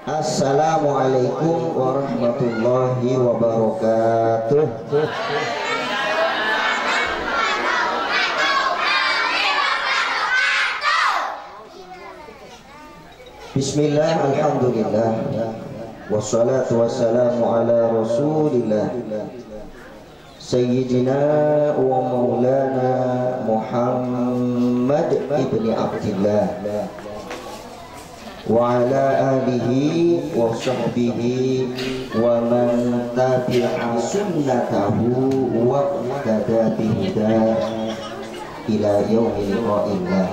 Assalamualaikum warahmatullahi wabarakatuh. Bismillah, alhamdulillah, wassalatu wassalamu ala rasulillah Sayyidina wa maulana Muhammad ibni Abdillah wa ala alihi wa sahbihi wa man tabi'a sunnatahu wa iqtada bihuda ila yaumil qiyamah.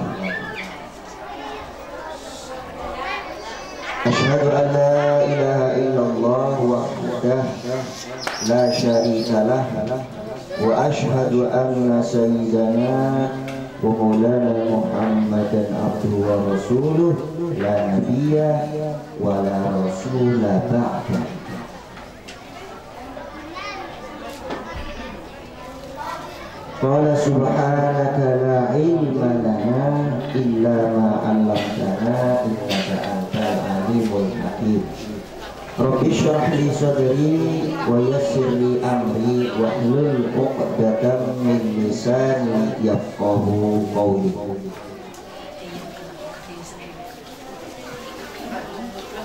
Asyhadu an la ilaha illallah wahdahu la syarika lah wa asyhadu anna sayyidana wa maulana Muhammadan abduhu wa rasuluh la nabiyya wa la rasula ba'da. Qala subhanaka la ilma lana illa ma 'allamtana innaka antal alimul hakim. Rabbi shrah li sadri wa yassir li amri wa hlul 'uqdatam min lisani yafqahu qawli.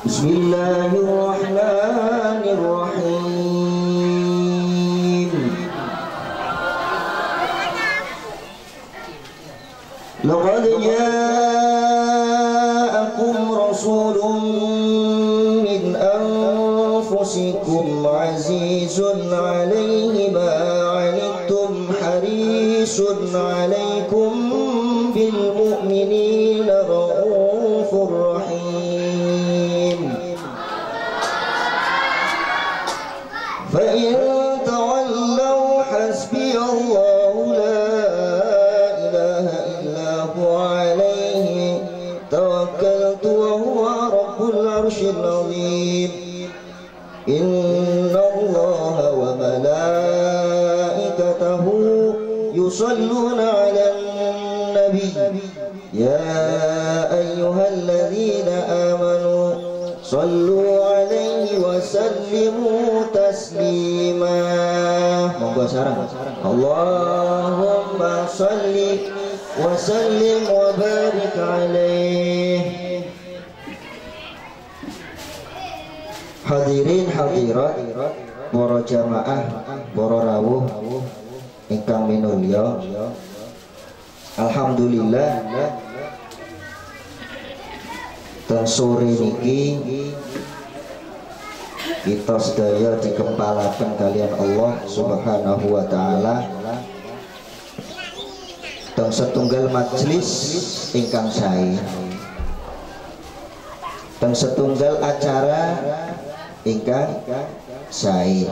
Bismillahirrahmanirrahim. Laqad ja'akum rasulun min anfusikum azizun 'alaihi ma 'anittum harisun 'alaikum bil mu'minina raufur rahim. Fa in tawallaw hasbiyallahu la ilaha illa huwa 'alaihi tawakkaltu wa huwa rabbul 'arsyil 'azim. Inna Allaha wa malaikatahu yusalluna 'alan nabi ya ayyuhalladzina amanu sallu 'alaihi wa sallimu taslima. Monggo sareng. Allahumma salli wa sallim wa barik 'alaihi. Hadirin hadirat, para jamaah, para rawuh ingkang minulya, alhamdulillah teng sore niki kita sedaya dikempalaken kalian Allah Subhanahu wa taala teng setunggal majelis ingkang sae, teng setunggal acara ingkang sae.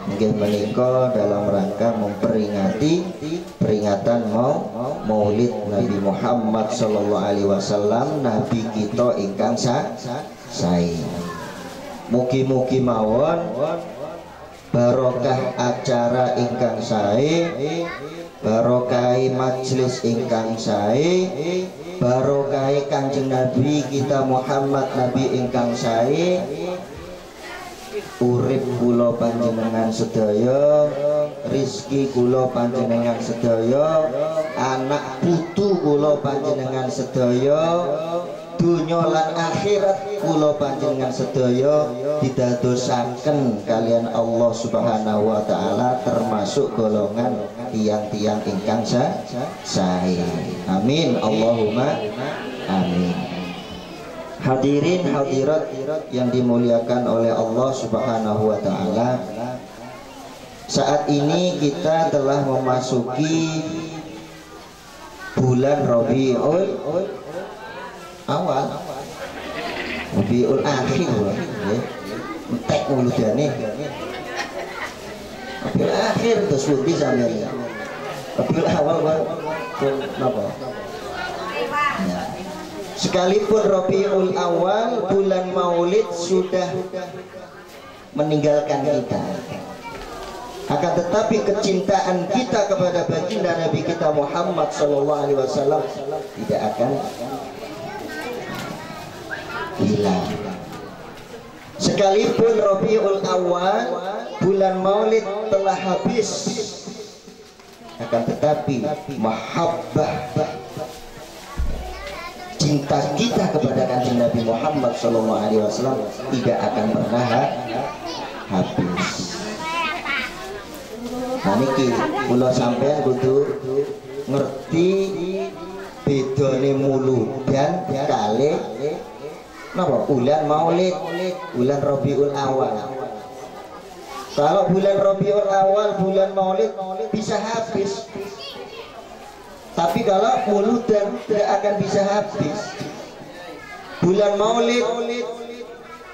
Nggih menika dalam rangka memperingati peringatan Maulid Nabi Muhammad sallallahu alaihi wasallam, nabi kita ingkang sae. Mugi-mugi mawon barokah acara ingkang sae, barokah majelis ingkang sae, barokah Kanjeng Nabi kita Muhammad nabi ingkang sae. Urip kula panjenengan sedaya, rizki kula panjenengan sedaya, anak putu kula panjenengan sedaya, dunya lan akhirat kula panjenengan sedaya didadosaken kalian Allah Subhanahu wa taala, termasuk golongan tiang-tiang ingkang sae. Amin, Allahumma amin. Hadirin hadirat yang dimuliakan oleh Allah Subhanahu wa taala, saat ini kita telah memasuki bulan Rabiul Awal, Rabiul Akhir, entek muludane. Rabiul Akhir terus pundi sampeyan? Rabiul Awal napa? Sekalipun Rabiul Awal, bulan Maulid sudah meninggalkan kita, akan tetapi kecintaan kita kepada baginda Nabi kita Muhammad SAW tidak akan hilang. Sekalipun Rabiul Awal, bulan Maulid telah habis, akan tetapi mahabbah, cinta kita kepada Kanjeng Nabi Muhammad SAW tidak akan pernah habis. Nah niki kula sampean kudu ngerti bedane muludan kali napa bulan Maulid, bulan Rabiul Awal. Kalau bulan Rabiul Awal, bulan Maulid bisa habis. Tapi kalau muludan tidak akan bisa habis. Bulan Maulid,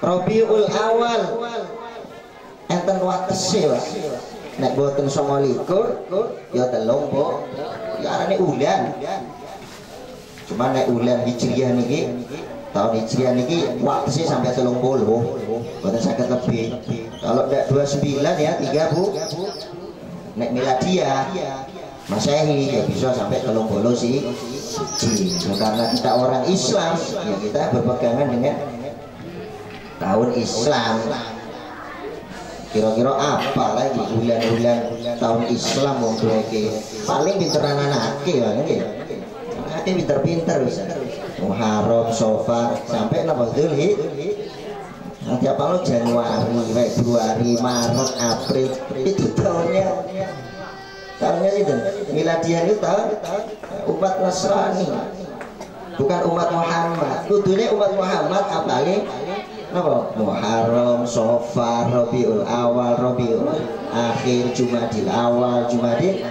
Rabiul Awal, enten watese wae. Nek boten 29 ya telung kok. Ya arane ulan. Cuma nek ulan Hijriah niki, tahun Hijriah niki watese sampai 30. Boten saged lebih. Kalau ndak 29 ya 3 Bu. Nek Miladiah Masehi ya bisa sampai 30 sih. Karena kita orang Islam, ya kita berpegangan dengan tahun Islam. Kira-kira apa lagi bulan-bulan tahun Islam wong iki paling pinteran anake wae nggih. Anake pinter-pinter bisa. Muharram, Safar sampai napa Dzulhijjah. Nanti apa lo Januari, Februari, Maret, April itu tahunnya itu Miladiah itu tahun umat Nasrani, bukan umat Muhammad. Kudune umat Muhammad apalagi napa? Muharram, Safar, Rabiul Awal, Rabiul Akhir, Jumadil Awal, Jumadil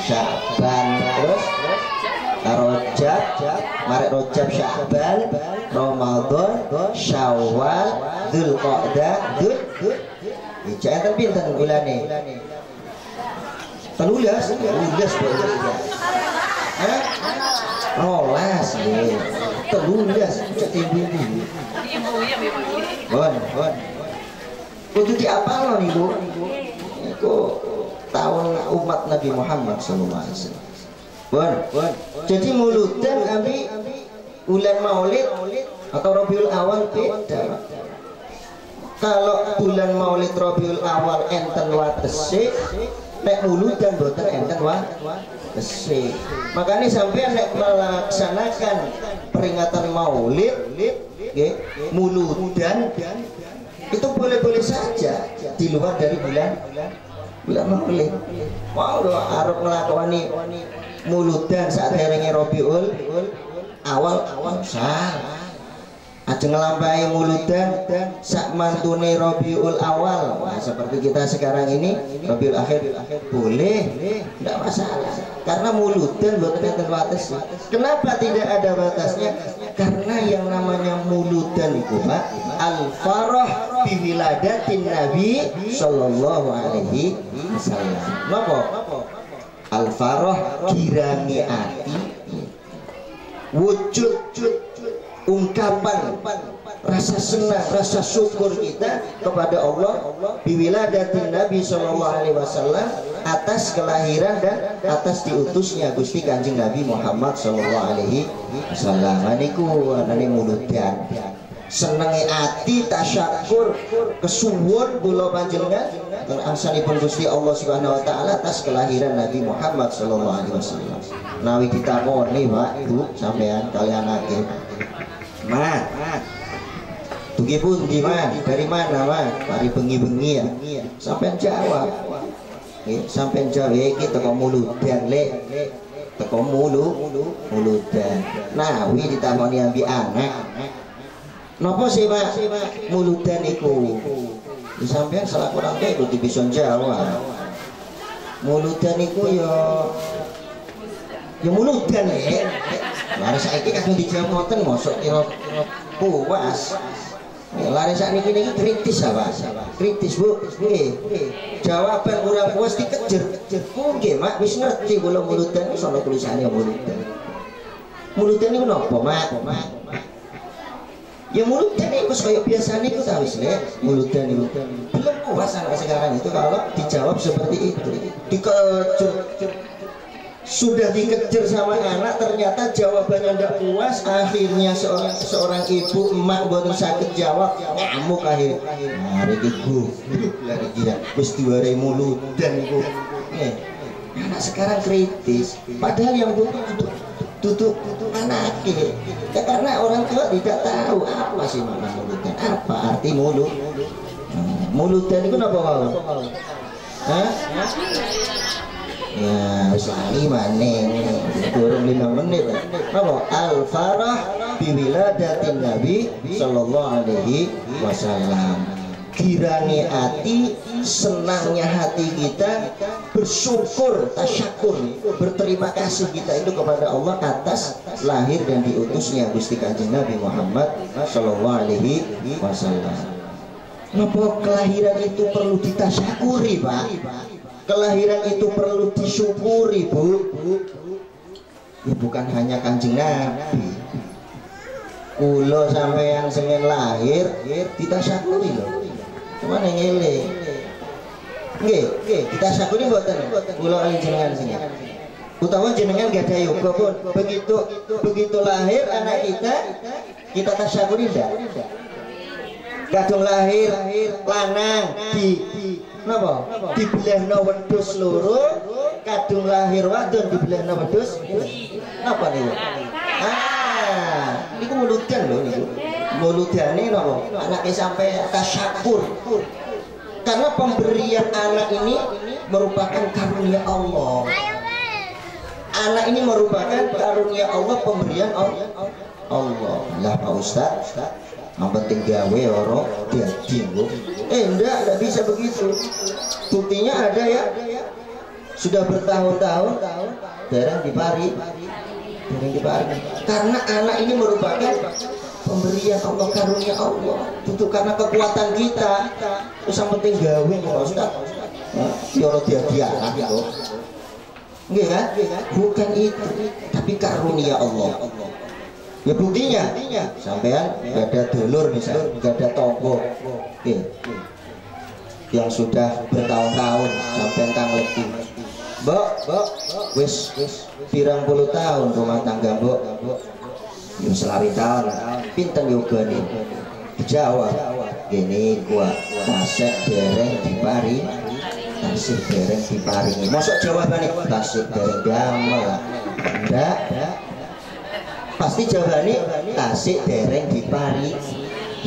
Sya'ban, terus Rajab, Maret, Rajab, Sya'ban, Ramadan, Syawal, Dzulqa'dah, Dzulhijjah. Enten pinten bulane? 13 Hah? Rolas nggih. 13 cek ibu-ibu. Bon. Kudu diapalno niku. Iku tahun umat Nabi Muhammad sallallahu alaihi wasallam. Bon. Jadi muludan ambi bulan Maulid atau Rabiul Awal beda. Kalau bulan Maulid Rabiul Awal enten watese, nek muludan boten enten watese. Makanya sampai nek melaksanakan peringatan Maulid, nggih, muludan itu boleh-boleh saja di luar dari bulan Maulid. Mau arep nglakoni muludan saat derenge Rabiul Awal salah. Ajeng nglampahi muludan sak mantune Rabiul Awal. Nah, seperti kita sekarang ini Rabiul Akhir boleh, tidak masalah. Karena muludan boten enten batas. Kenapa tidak ada batasnya? Karena yang namanya muludan itu Pak, al-farah bi wiladatin Nabi sallallahu alaihi wasallam. Napa? Al-farah girangi ati, wujud ungkapan rasa senang, rasa syukur kita kepada Allah biwiladatin Nabi sallallahu alaihi wasallam atas kelahiran dan atas diutusnya Gusti Kanjeng Nabi Muhammad sallallahu alaihi wasallam. Niku anane muludan. Senenge ati tasyakur kesuwun kula panjenengan angsanipun Gusti Allah Subhanahu wa taala atas kelahiran Nabi Muhammad sallallahu alaihi wasallam. Nawi ditakoni Pak Bu sampean kalian akeh. Mat, tugi pundi Mat? Dari mana Mat? Dari bengi-bengi ya. Sampean jawab. Sampean jawab iki teko muludan lek. Teko muludan. Nah, wi ditakoni ambi anak. Napa sih Pak? Muludan iku. Sampean salah kurang kaya kudu bisa jawab. Muludan iku ya muludan lek. Lari saiki kadung dijawab ngoten mosok kira puas. Lari sakniki niki kritis apa? Kritis Bu. Nggih. Jawaban kurang puas dikejer. Nggih Mak wis ngerti kula muludan wis ana tulisane muludan. Muludan niku napa Mak? Ya muludan niku kaya biasane iku ta wis lek. Muludan niku. Belum puas sampai sekarang itu kalau dijawab seperti itu. Dikejer. sudah dikejar sama anak, ternyata jawabannya nggak puas, akhirnya seorang ibu emak boten sakit jawab, ngamuk akhir. Nah, iki lari gila, wis diwarai mulut dan iku. Anak sekarang kritis, padahal yang butuh tutup anaknya ya, karena orang tua tidak tahu apa sih makna mulutnya, apa arti mulut. Mulutan itu apa mau? Hah? Ya, wis lali maneh. Durung 5 menit. Apa? Al-farah bi wiladatin Nabi sallallahu alaihi wasallam. Kirani hati, senangnya hati kita, bersyukur, tasyakur, berterima kasih kita itu kepada Allah atas lahir dan diutusnya Gusti Kanjeng Nabi Muhammad sallallahu alaihi wasallam. Kenapa kelahiran itu perlu ditasyakuri, Pak? Kelahiran itu perlu disyukuri, Bu. Ya bukan hanya Kanjeng Nabi. Kula sampeyan sing lahir ditasyakuri loh. Cuman ngene. Nggih, ditasyakuri mboten. Kula ali jenengan sing. Utawa jenengan gak ada yoga pun. Begitu lahir anak kita tasyakuri ndak? Kadung lahir lanang napa? Dibelehno wedhus loro, kadung lahir wadon dibelehno wedhus. Napa niku? Niku muludan lho niku. Muludane napa? Anake sampai tasyakur. Karena pemberian anak ini merupakan karunia Allah. Anak ini merupakan karunia Allah, pemberian Allah. Lah Pak Ustaz, yang penting gawe oro dadi kok. Enggak bisa begitu. Buktinya ada ya. Sudah bertahun-tahun jarang dipari. Karena anak ini merupakan pemberian Allah, karunia Allah. Itu karena kekuatan kita. Terus yang penting gawe Pak Ustaz. Ya ora dadi anak kok. Nggih kan? Bukan itu, tapi karunia Allah. Ya buktinya, sampean gak ada dulur misalnya, gak ada tonggo, yang sudah bertahun-tahun sampean kang leti. Mbok, wis pirang puluh tahun rumah tangga mbok, yo selari tahun, pinten yoga nih, dijawab, gini gua tasik dereng dipari, tasik dereng diparingi. Masuk jawabannya tasik dereng damel, enggak. Pasti jawabannya tasik dereng dipari.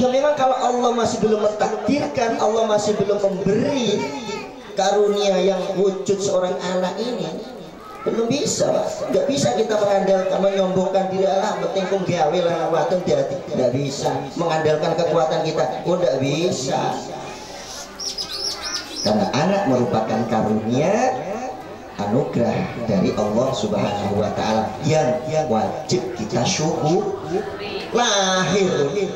Ya memang kalau Allah masih belum mentakdirkan, Allah masih belum memberi karunia yang wujud seorang anak ini, belum bisa, Pak. Nggak bisa kita mengandalkan, menyombongkan diri Allah, penting kum gawe lah watun jadi. Nggak bisa mengandalkan kekuatan kita, nggak bisa. Karena anak merupakan karunia, anugerah dari Allah Subhanahu wa Ta'ala yang wajib kita syukur. Lahir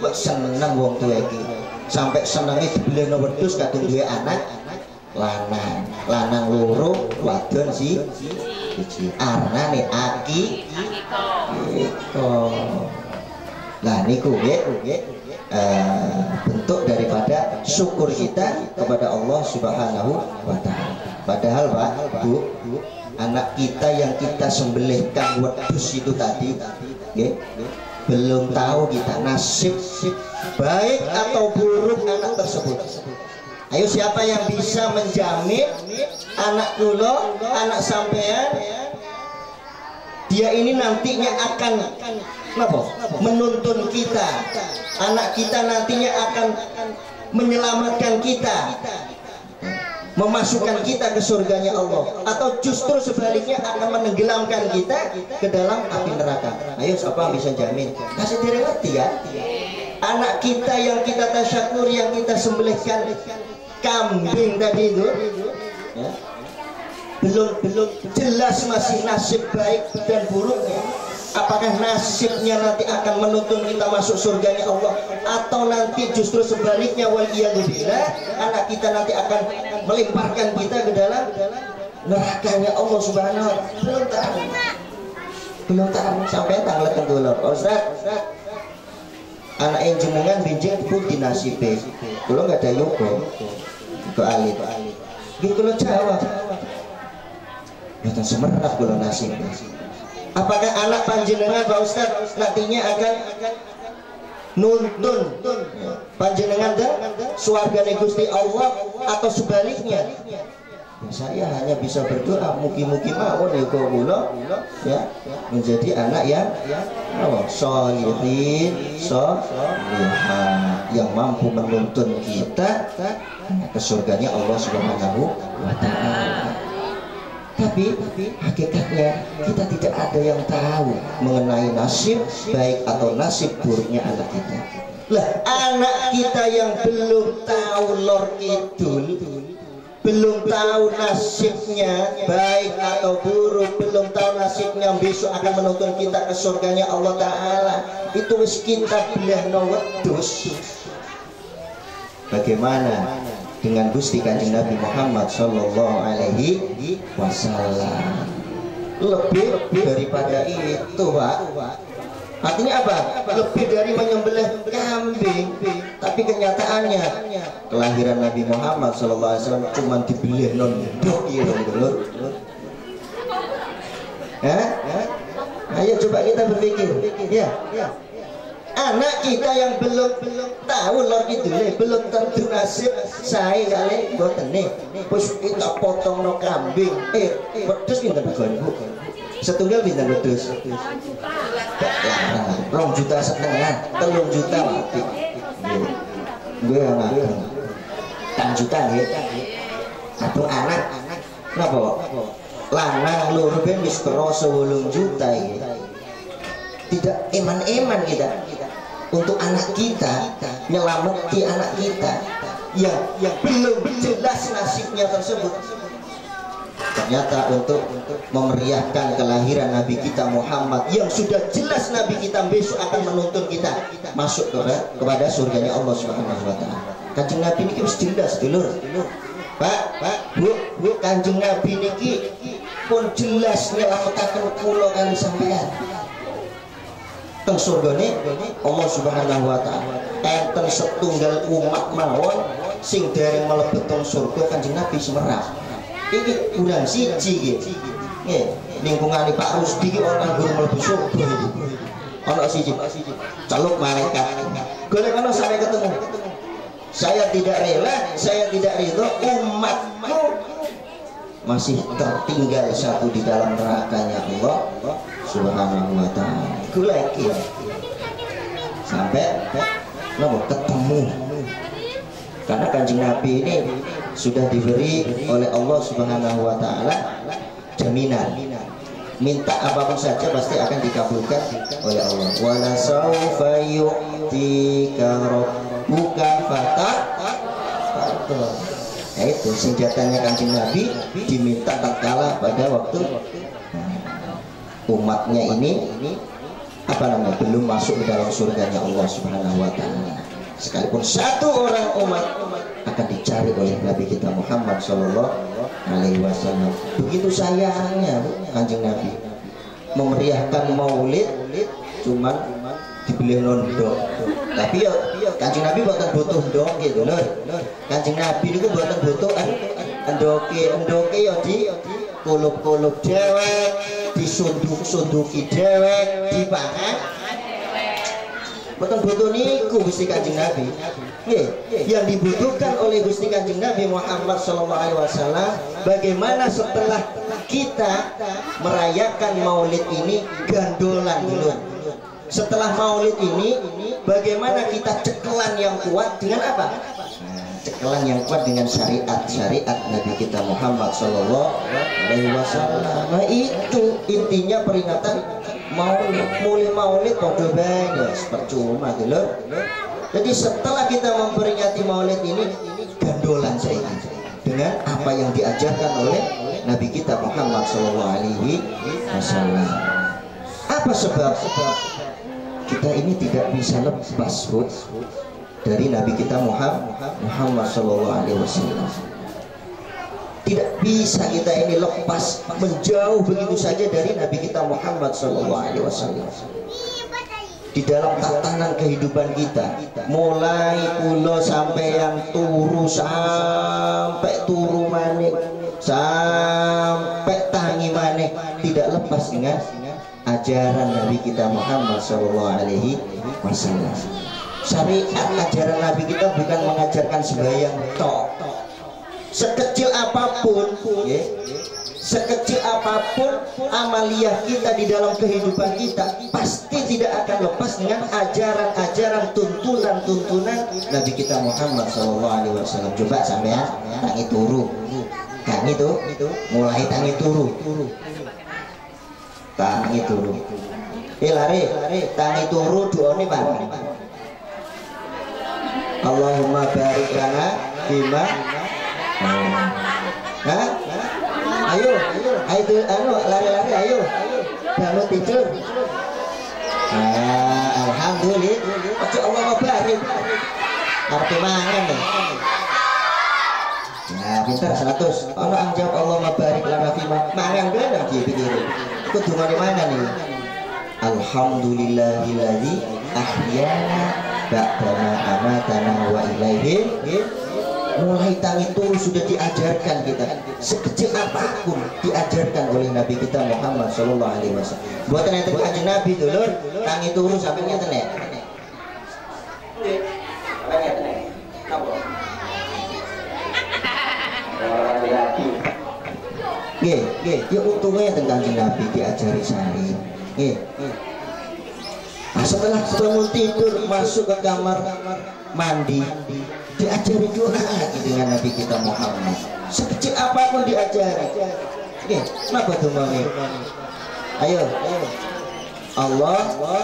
kok seneng wong tuwa iki, sampai senenge dibelehno wedhus kadung duwe anak lanang loro, wadon siji. Arnane Aki Iko. Lah niku nggih bentuk daripada syukur kita kepada Allah Subhanahu wa Ta'ala. Padahal Pak, Bu, anak kita yang kita sembelihkan wedhus itu tadi, belum tahu kita nasib baik atau buruk anak tersebut. Ayo siapa yang bisa menjamin anak kula, anak sampean, dia ini nantinya akan menuntun kita, anak kita nantinya akan menyelamatkan kita, memasukkan kita ke surganya Allah, atau justru sebaliknya akan menenggelamkan kita ke dalam api neraka. Ayo siapa bisa jamin? Kasih diri ngerti ya. Anak kita yang kita tasyakur, yang kita sembelihkan kambing tadi itu ya, belum jelas masih nasib baik dan buruknya. Apakah nasibnya nanti akan menuntun kita masuk surganya Allah, atau nanti justru sebaliknya, waliyadzubillah, anak kita nanti akan melemparkan kita ke dalam nerakanya Allah Subhanahu wa Ta'ala. Belum tahu sampai tanggal tenggelam. Ustaz, anak yang jenengan binjing pun dinasibe. Kalau nggak ada yoga, ke alit. Gitu lo jawab. Mboten semerap kula nasib. Apakah anak panjenengan Pak Ustaz nantinya akan nuntun panjenengan dan swargane Gusti Allah atau sebaliknya? Saya hanya bisa berdoa mugi-mugi mawon ya kula ya menjadi anak yang sholihin sholihah yang mampu menuntun kita ke surganya Allah Subhanahu wa taala. Tapi hakikatnya kita tidak ada yang tahu mengenai nasib baik atau nasib buruknya anak kita. Lah anak kita yang belum tahu lor kidul, belum tahu nasibnya baik atau buruk, belum tahu nasibnya besok akan menuntun kita ke surganya Allah Ta'ala, itu wis kita belahno wedhus. Bagaimana dengan Gusti Kanjeng Nabi Muhammad Sallallahu Alaihi Wasallam? Lebih daripada itu, Pak. Artinya apa? Lebih dari menyembelih kambing. Tapi kenyataannya kelahiran Nabi Muhammad SAW cuma dibelih nondok ya dulur. Ayo coba kita berpikir. Ya. Anak kita yang belum tahu lor itu belum tentu nasib saya kali mboten nih. Wis kita potong no kambing. Wedhus pinten bagon Bu? Setunggal pinten wedhus? 2,5 juta, 3 juta mati. Gue anak 6 juta nggih. Satu anak napa kok? Lanang loro ben wis krasa 8 juta iki. Tidak eman-eman kita untuk anak kita, nyelamati anak kita yang belum jelas nasibnya tersebut. Ternyata untuk memeriahkan kelahiran Nabi kita Muhammad yang sudah jelas Nabi kita besok akan menuntun kita masuk kepada surganya Allah Subhanahu wa taala. Kanjeng Nabi niki wis jelas dulur. Pak, Bu, Kanjeng Nabi niki pun jelas nyelametaken kula kali sampean. Teng surgane Allah Subhanahu wa taala. Enten setunggal umat mawon sing dereng mlebet teng surga Kanjeng Nabi semerap. Iki kurang siji iki. Nggih, lingkungane Pak Rusdi iki ora nggur mlebu surga iki. Ana siji. Celuk malaikat. Golek ana sampai ketemu. Saya tidak rela, saya tidak ridho umatmu masih tertinggal satu di dalam nerakanya Allah Subhanahu wa taala. Golek sampai ketemu. Karena Kanjeng Nabi ini sudah diberi oleh Allah Subhanahu wa taala jaminan, minta apapun saja pasti akan dikabulkan oleh Allah. Wala saufa yu'tika rabbuka fataqwa. Itu senjatanya Kanjeng Nabi diminta tatkala pada waktu umatnya ini belum masuk ke dalam surganya Allah Subhanahu wa taala. Sekalipun satu orang umat akan dicari oleh Nabi kita Muhammad Sallallahu Alaihi Wasallam. Begitu sayangnya Kanjeng Nabi memeriahkan maulid cuman dibeli nondok. Tapi ya Kanjeng Nabi buatan butuh ndok gitu lho. Kanjeng Nabi itu buatan butuh endoke ya di kulup-kulup dewek, disunduk-sunduki dewek, dipangan. Bukan butuh niku Gusti Kanjeng Nabi. Yang dibutuhkan oleh Gusti Kanjeng Nabi Muhammad SAW, bagaimana setelah kita merayakan maulid ini gandolan dulu. Setelah maulid ini, bagaimana kita cekelan yang kuat dengan apa? Cekelan yang kuat dengan syariat Nabi kita Muhammad SAW. Nah itu intinya peringatan maulid podo banyak percuma gitu loh. Jadi setelah kita memperingati maulid ini gandolan saya dengan apa yang diajarkan oleh Nabi kita Muhammad SAW. Apa sebab kita ini tidak bisa lepas dari Nabi kita Muhammad SAW? Tidak bisa kita ini lepas menjauh begitu saja dari Nabi kita Muhammad SAW. Di dalam tatanan kehidupan kita, mulai pulau sampai yang turu sampai turu manik, sampai tangi lepas dengan ajaran Nabi kita Muhammad Sallallahu Alaihi Wasallam. Syariat ajaran Nabi kita bukan mengajarkan sembahyang tok. Sekecil apapun, ya, sekecil apapun amaliyah kita di dalam kehidupan kita pasti tidak akan lepas dengan ajaran-ajaran, tuntunan-tuntunan Nabi kita Muhammad SAW. Coba sampean tangi turu, tangi itu mulai tangi turu, tangi turu. Lari, tangi turu doane bareng. Allahumma barik lana bima. Hah? Ayo, lari-lari, ayo. Bangun tidur. Alhamdulillah. Ojo Allah barik. Arti mangan deh. Nah, pintar 100. Ono ang jawab Allah barik lana fima. Mangan bener iki pikir. Iku dungane mana nih? Alhamdulillahilladzi ahyana ba'dama amatana wa ilaihi. Mulai tangi turu sudah diajarkan kita, sekecil apapun diajarkan oleh Nabi kita Muhammad Sallallahu Alaihi Wasallam. Buatan yang terkait Nabi dulur, tangi turu sampai nyata nih. Ya untungnya tentang Nabi diajari sehari. Setelah bangun tidur masuk ke kamar mandi, diajari doa lagi dengan Nabi kita Muhammad. Sekecil apapun diajari. Kenapa tuh mami? Ayo. Allahumma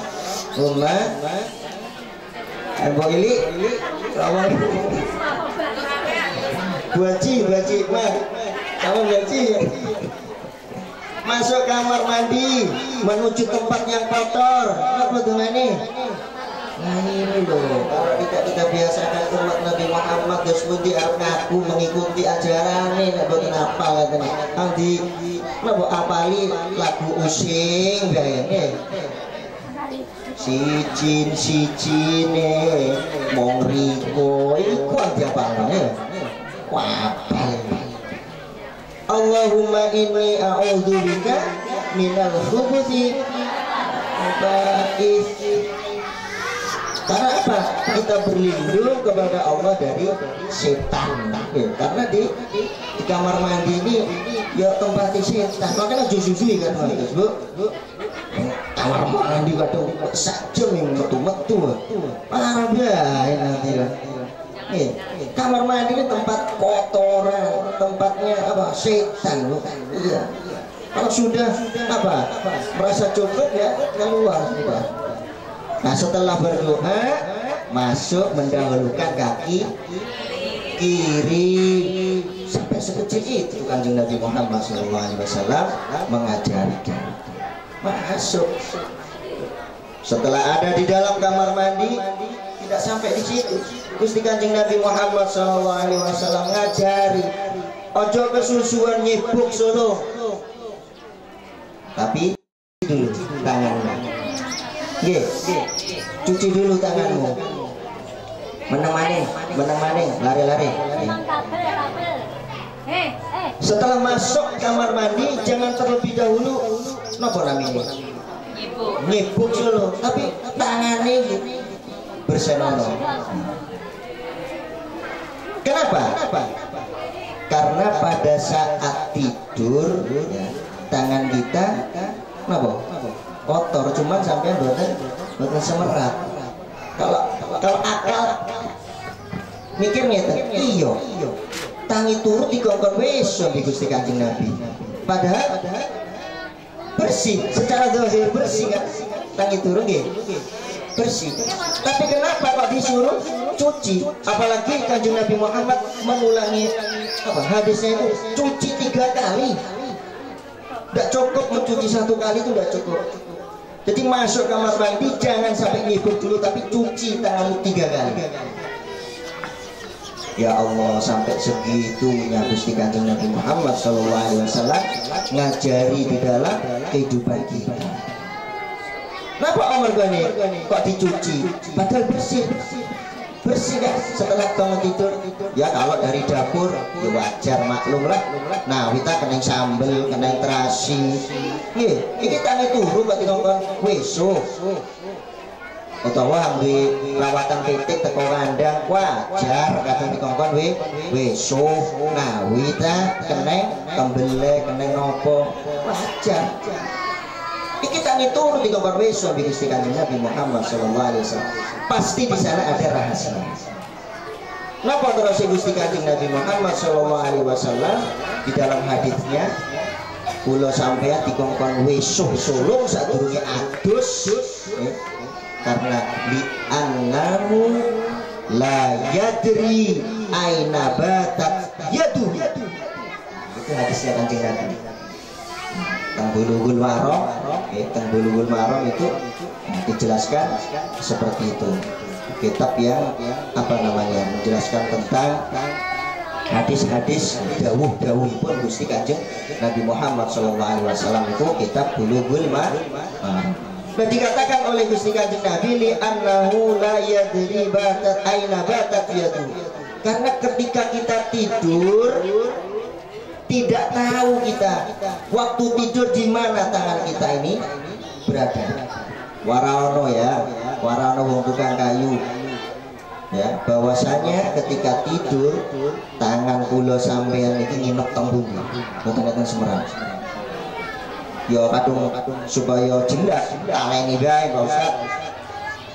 Mbok Ili kawan Baji mah kamu baji masuk kamar mandi menuju tempat yang kotor. Kenapa tuh ini? Nah ini loh, kalau kita biasakan umat Nabi Muhammad terus pundi arep ngaku mengikuti ajaran ini, boten apa katanya. Nanti napa apali lagu using bayane. Sicine mong riko iku apalane. Wah, Allahumma inni a'udzubika minal khubuthi ba'is. Karena apa? Kita berlindung kepada Allah dari setan. Karena di kamar mandi ini ya tempat setan. Makanya justru kan Bu. Kamar mandi kadang sajam yang metu-metu. Parah banget nanti lah. Kamar mandi ini tempat kotoran, tempatnya apa? Setan, Bu. Iya. Kalau sudah apa? Merasa cukup ya keluar sudah. Nah setelah berdoa masuk mendahulukan kaki kiri sampai sekecil itu Kanjeng Nabi Muhammad SAW mengajarkan. Masuk. Setelah ada di dalam kamar mandi tidak sampai di situ. Gusti Kanjeng Nabi Muhammad SAW ngajari ojo kesusuan nyibuk solo. Tapi dulu tangannya. Cuci dulu tanganmu. Menemani, lari-lari. Setelah masuk kamar mandi jangan terlebih dahulu napa namanya? Nyibuk dulu, tapi tangannya bersenono. Kenapa? Karena pada saat tidur ya, tangan kita napa? Kotor, cuman sampai buatan semerat. Kalau akal mikirnya iyo tangi turut dikongkon wis di Gusti Kanjeng Nabi. Padahal bersih, secara zahir bersih kan? Tangi turun bersih. Tapi kenapa kok disuruh cuci? Apalagi Kanjeng Nabi Muhammad mengulangi hadisnya itu cuci 3 kali. Tidak cukup mencuci 1 kali itu tidak cukup. Jadi masuk kamar mandi jangan sampai nyibuk dulu, tapi cuci tanganmu 3 kali. Ya Allah, sampai segitunya Gusti Kanjeng Nabi Muhammad SAW ngajari di dalam kehidupan kita. Kenapa Omar gani kok dicuci? Padahal bersih bersih kan setelah bangun tidur. Ya kalau dari dapur ya wajar maklum lah. Nah kita kena sambel, kena terasi. Iki tangi turu kok dikongkon weso. Utawa ambil rawatan titik teko kandang wajar kadang dikongkon weso. Nah kita kena kembele, kena nopo wajar. Iki tangi turu dikongkon weso bi Gusti Kanjeng Nabi Muhammad sallallahu alaihi wasallam. Pasti di sana ada rahasia. Napa terus Gusti Kanjeng Nabi Muhammad sallallahu alaihi wasallam di dalam hadisnya kula sampeyan dikongkon wesuh sulung sadurunge adus karena di annahu la yadri aina batat yadu. Itu hadisnya Kanjeng Nabi. Teng Bulughul Maram, teng Bulughul Maram itu dijelaskan seperti itu. Kitab yang menjelaskan tentang hadis-hadis dawuh-dawuh pun Gusti Kanjeng Nabi Muhammad SAW itu kitab Bulughul Maram. Nah dikatakan oleh Gusti Kanjeng Nabi li annahu la yadri batat aina batat yadu. Karena ketika kita tidur tidak tahu kita waktu tidur di mana tangan kita ini berada. Warano ya, warano wong tukang kayu. Ya, bahwasanya ketika tidur tangan kula sampeyan iki nginep teng bumi, mboten enten semerang. Ya kadung supaya jelas taleni bae Pak Ustaz.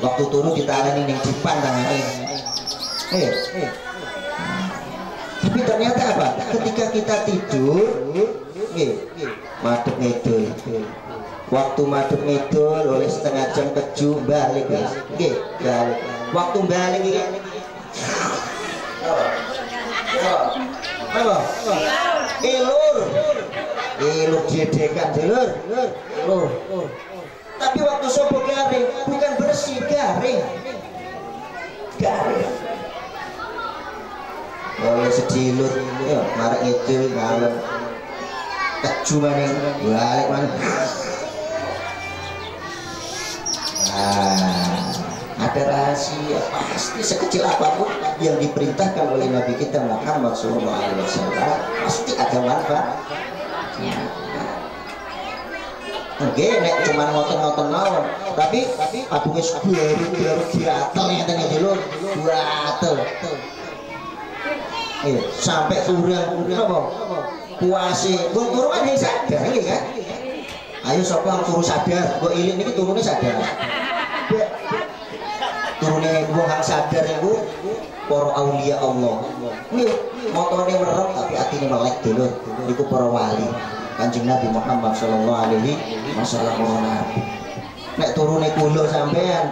Waktu turu ditaleni ning dipan tangane. Tapi ternyata apa? Ketika kita tidur, madhep ngidul. Waktu madhep ngidul oleh setengah jam keju balik guys. Nggih, balik. Waktu balik iki. Apa? Ilur. Ilur diedekan, Lur. Lur. Tapi waktu sobo garing, bukan bersih, garing. Garing. Oleh sedilut, ya, marek ngidul ngalem. Keju maning, balik maning. Ada rahasia pasti sekecil apapun yang diperintahkan oleh Nabi kita Muhammad SAW pasti ada manfaat. Oke, nek cuma ngoten-ngoten mawon, tapi abunge baru diatel ngeten iki lho, diatel. Sampai turun apa? Puase, wong turu kan sadar iki kan. Ayo sapa yang turu sadar, mbok iling niki turune sadar. Turune wong kang sadar iku para aulia Allah. Nggih, motone merem tapi atine melek dulur. Niku para wali. Kanjeng Nabi Muhammad sallallahu alaihi wasallam. Nek turune kula sampean,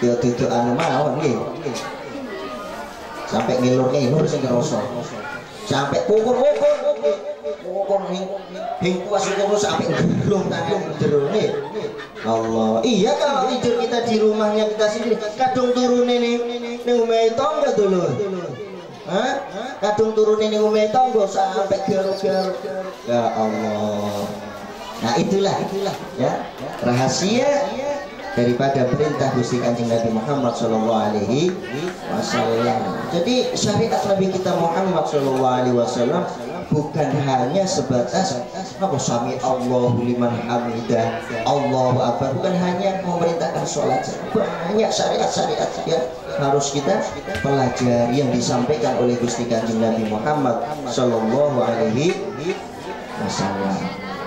ya duduk anu mawon nggih. Sampai ngilur-ngilur sing ngrasa. Sampai pukul-pukul hing kuas itu sampai gelung tangan jerone. Allah. Iya kalau tidur kita di rumahnya kita sendiri, kadung turune ning omahe tangga dulur. Hah? Kadung turune ning omahe tangga sampai garuk-garuk. Ya Allah. Nah itulah ya rahasia daripada perintah Gusti Kanjeng Nabi Muhammad sallallahu alaihi wasallam. Jadi syariat Nabi kita Muhammad sallallahu alaihi wasallam bukan hanya sebatas apa sami Allahu liman hamidah, Allahu akbar, bukan hanya memerintahkan sholat. Banyak syariat-syariat yang harus kita pelajari yang disampaikan oleh Gusti Kanjeng Nabi Muhammad sallallahu alaihi wasallam.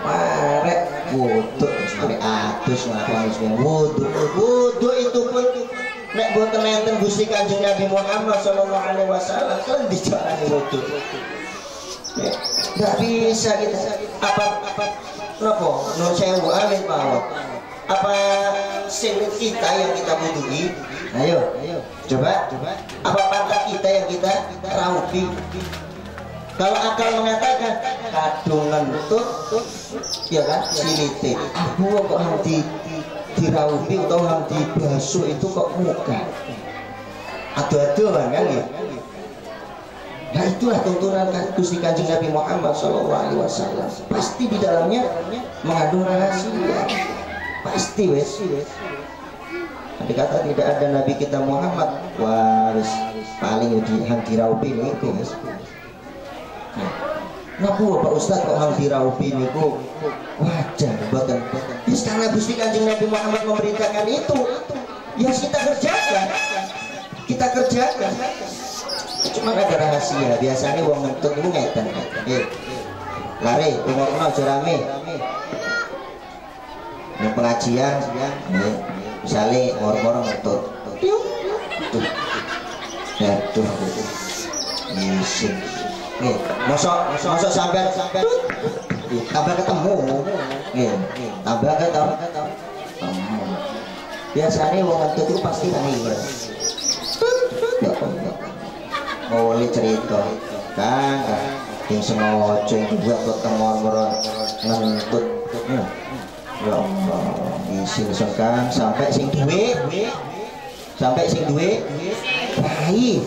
Marek wudu sampai adus ngakoni wudu itu pun nek boten enten Gusti Kanjeng Nabi Muhammad sallallahu alaihi wasallam kan dijalani wudu. Enggak bisa kita apa nopo nun sewu amin mawon. Apa silit kita yang kita butuhi? Ayo coba apa pantat kita yang kita raupi? Kalau akal mengatakan kadung ngentut ya kan silite aku kok hang diraupi atau hang dibasuh itu kok muka ado-ado kan ya. Nah itulah tuntunan Gusti Kanjeng Nabi Muhammad SAW. Pasti di dalamnya mengandung rahasia. Pasti wes. Andai kata tidak ada Nabi kita Muhammad, wah paling hang diraupi niku wis. Napa Pak Ustaz kok hang diraupi niku wajar mboten. Wis karena Gusti Kanjeng Nabi Muhammad memerintahkan itu, ya kita kerjakan. Kita kerjakan. Cuma ada rahasia, biasanya wong ngentut niku ngeten. Lare, umurna aja rame. Ning pengajian, misale mor-mor ngentut. Aduh. Isin. Mosok sampai tambah ketemu. Tambah ketemu. Biasanya wong ngentut itu pasti nangis. Ya Allah. Boleh cerita kan yang sengaja juga ketemu ngentut. Ya Allah, isin kan sampai sing duwe baik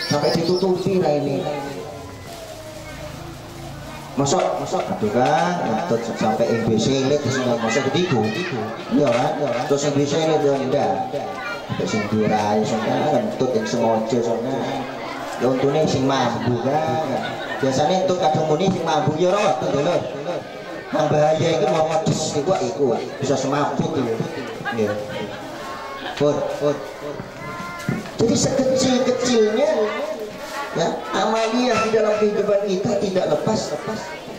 sampai ditutupi lah ini. Masuk aduh kan ngentut sampai MBC lihat terus masuk ketiku iya kan terus MBC lihat ya enggak sampai sing durai soalnya ngentut yang sengaja soalnya ya untungnya sing mampu kan biasanya untuk kadang muni sing mampu ya orang waktu dulu yang bahaya itu mau ngedes itu bisa semaput itu ya pun jadi sekecil-kecilnya ya amalia di dalam kehidupan kita tidak lepas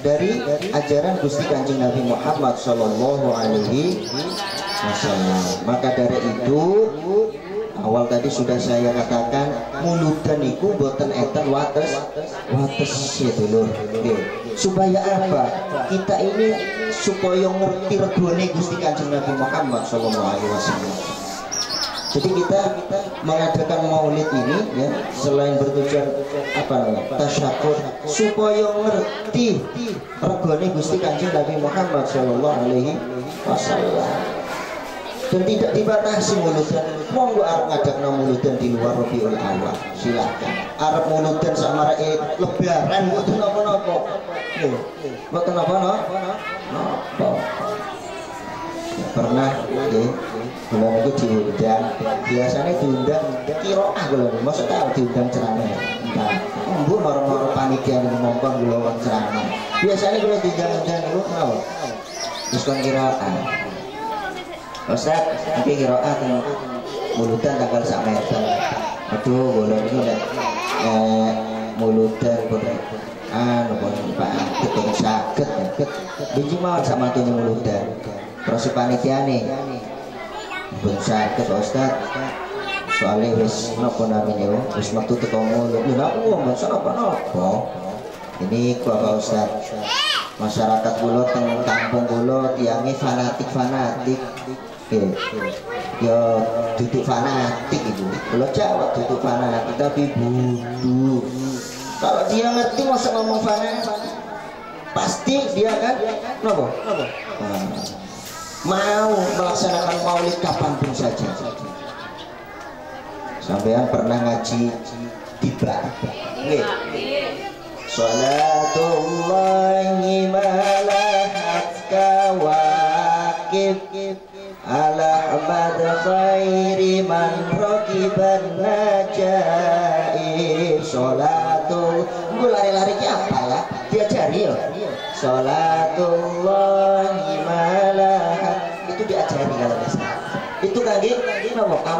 dari ajaran Gusti Kanjeng Nabi Muhammad Sallallahu Alaihi Wasallam. Maka dari itu awal tadi sudah saya katakan muludan iku boten eten wates ya dulur. Supaya apa? Kita ini supaya ngerti regone Gusti Kanjeng Nabi Muhammad Sallallahu Alaihi Wasallam. Jadi kita mengadakan maulid ini ya selain bertujuan apa namanya tasyakur supaya ngerti regane Gusti Kanjeng Nabi Muhammad Sallallahu Alaihi Wasallam dan tidak dibatasi muludan. Monggo arep ngadakna muludan di luar Rabiul Awal silakan. Arep muludan sama lebaran mboten napa-napa. Mboten napa-napa. Pernah bulan itu diundang, biasanya diundang kiroah bulan, maksudnya diundang ceramah. Entah, embu moro-moro panitia ngomong bulan ceramah. Biasanya kalau diundang lu kenapa? Terus kan kiroah. Ustaz, nanti kiroah kan mulutan tanggal sak meter. Aduh, bulan itu udah mulutan bulan. Pak, ketemu sakit, biji mawon sama tuh mulutan. Terus panitia nih. Pun sakit Ustaz soalnya wis napa namanya wis metu teko mulut lha wong masa napa-napa ini Bapak Ustaz masyarakat kula teng kampung kula tiange fanatik ya duduk fanatik itu kula jawab duduk fanatik tapi bodoh kalau dia ngerti masa ngomong fanatik pasti dia kan napa mau melaksanakan maulid kapanpun saja. Sampean pernah ngaji tiba nggih salatullahi malahat kawakib ala abad khairi man raqiban najaib salatu lari-lari ki apa ya diajari ya salatullahi malahat itu diajari kalau bisa itu kaki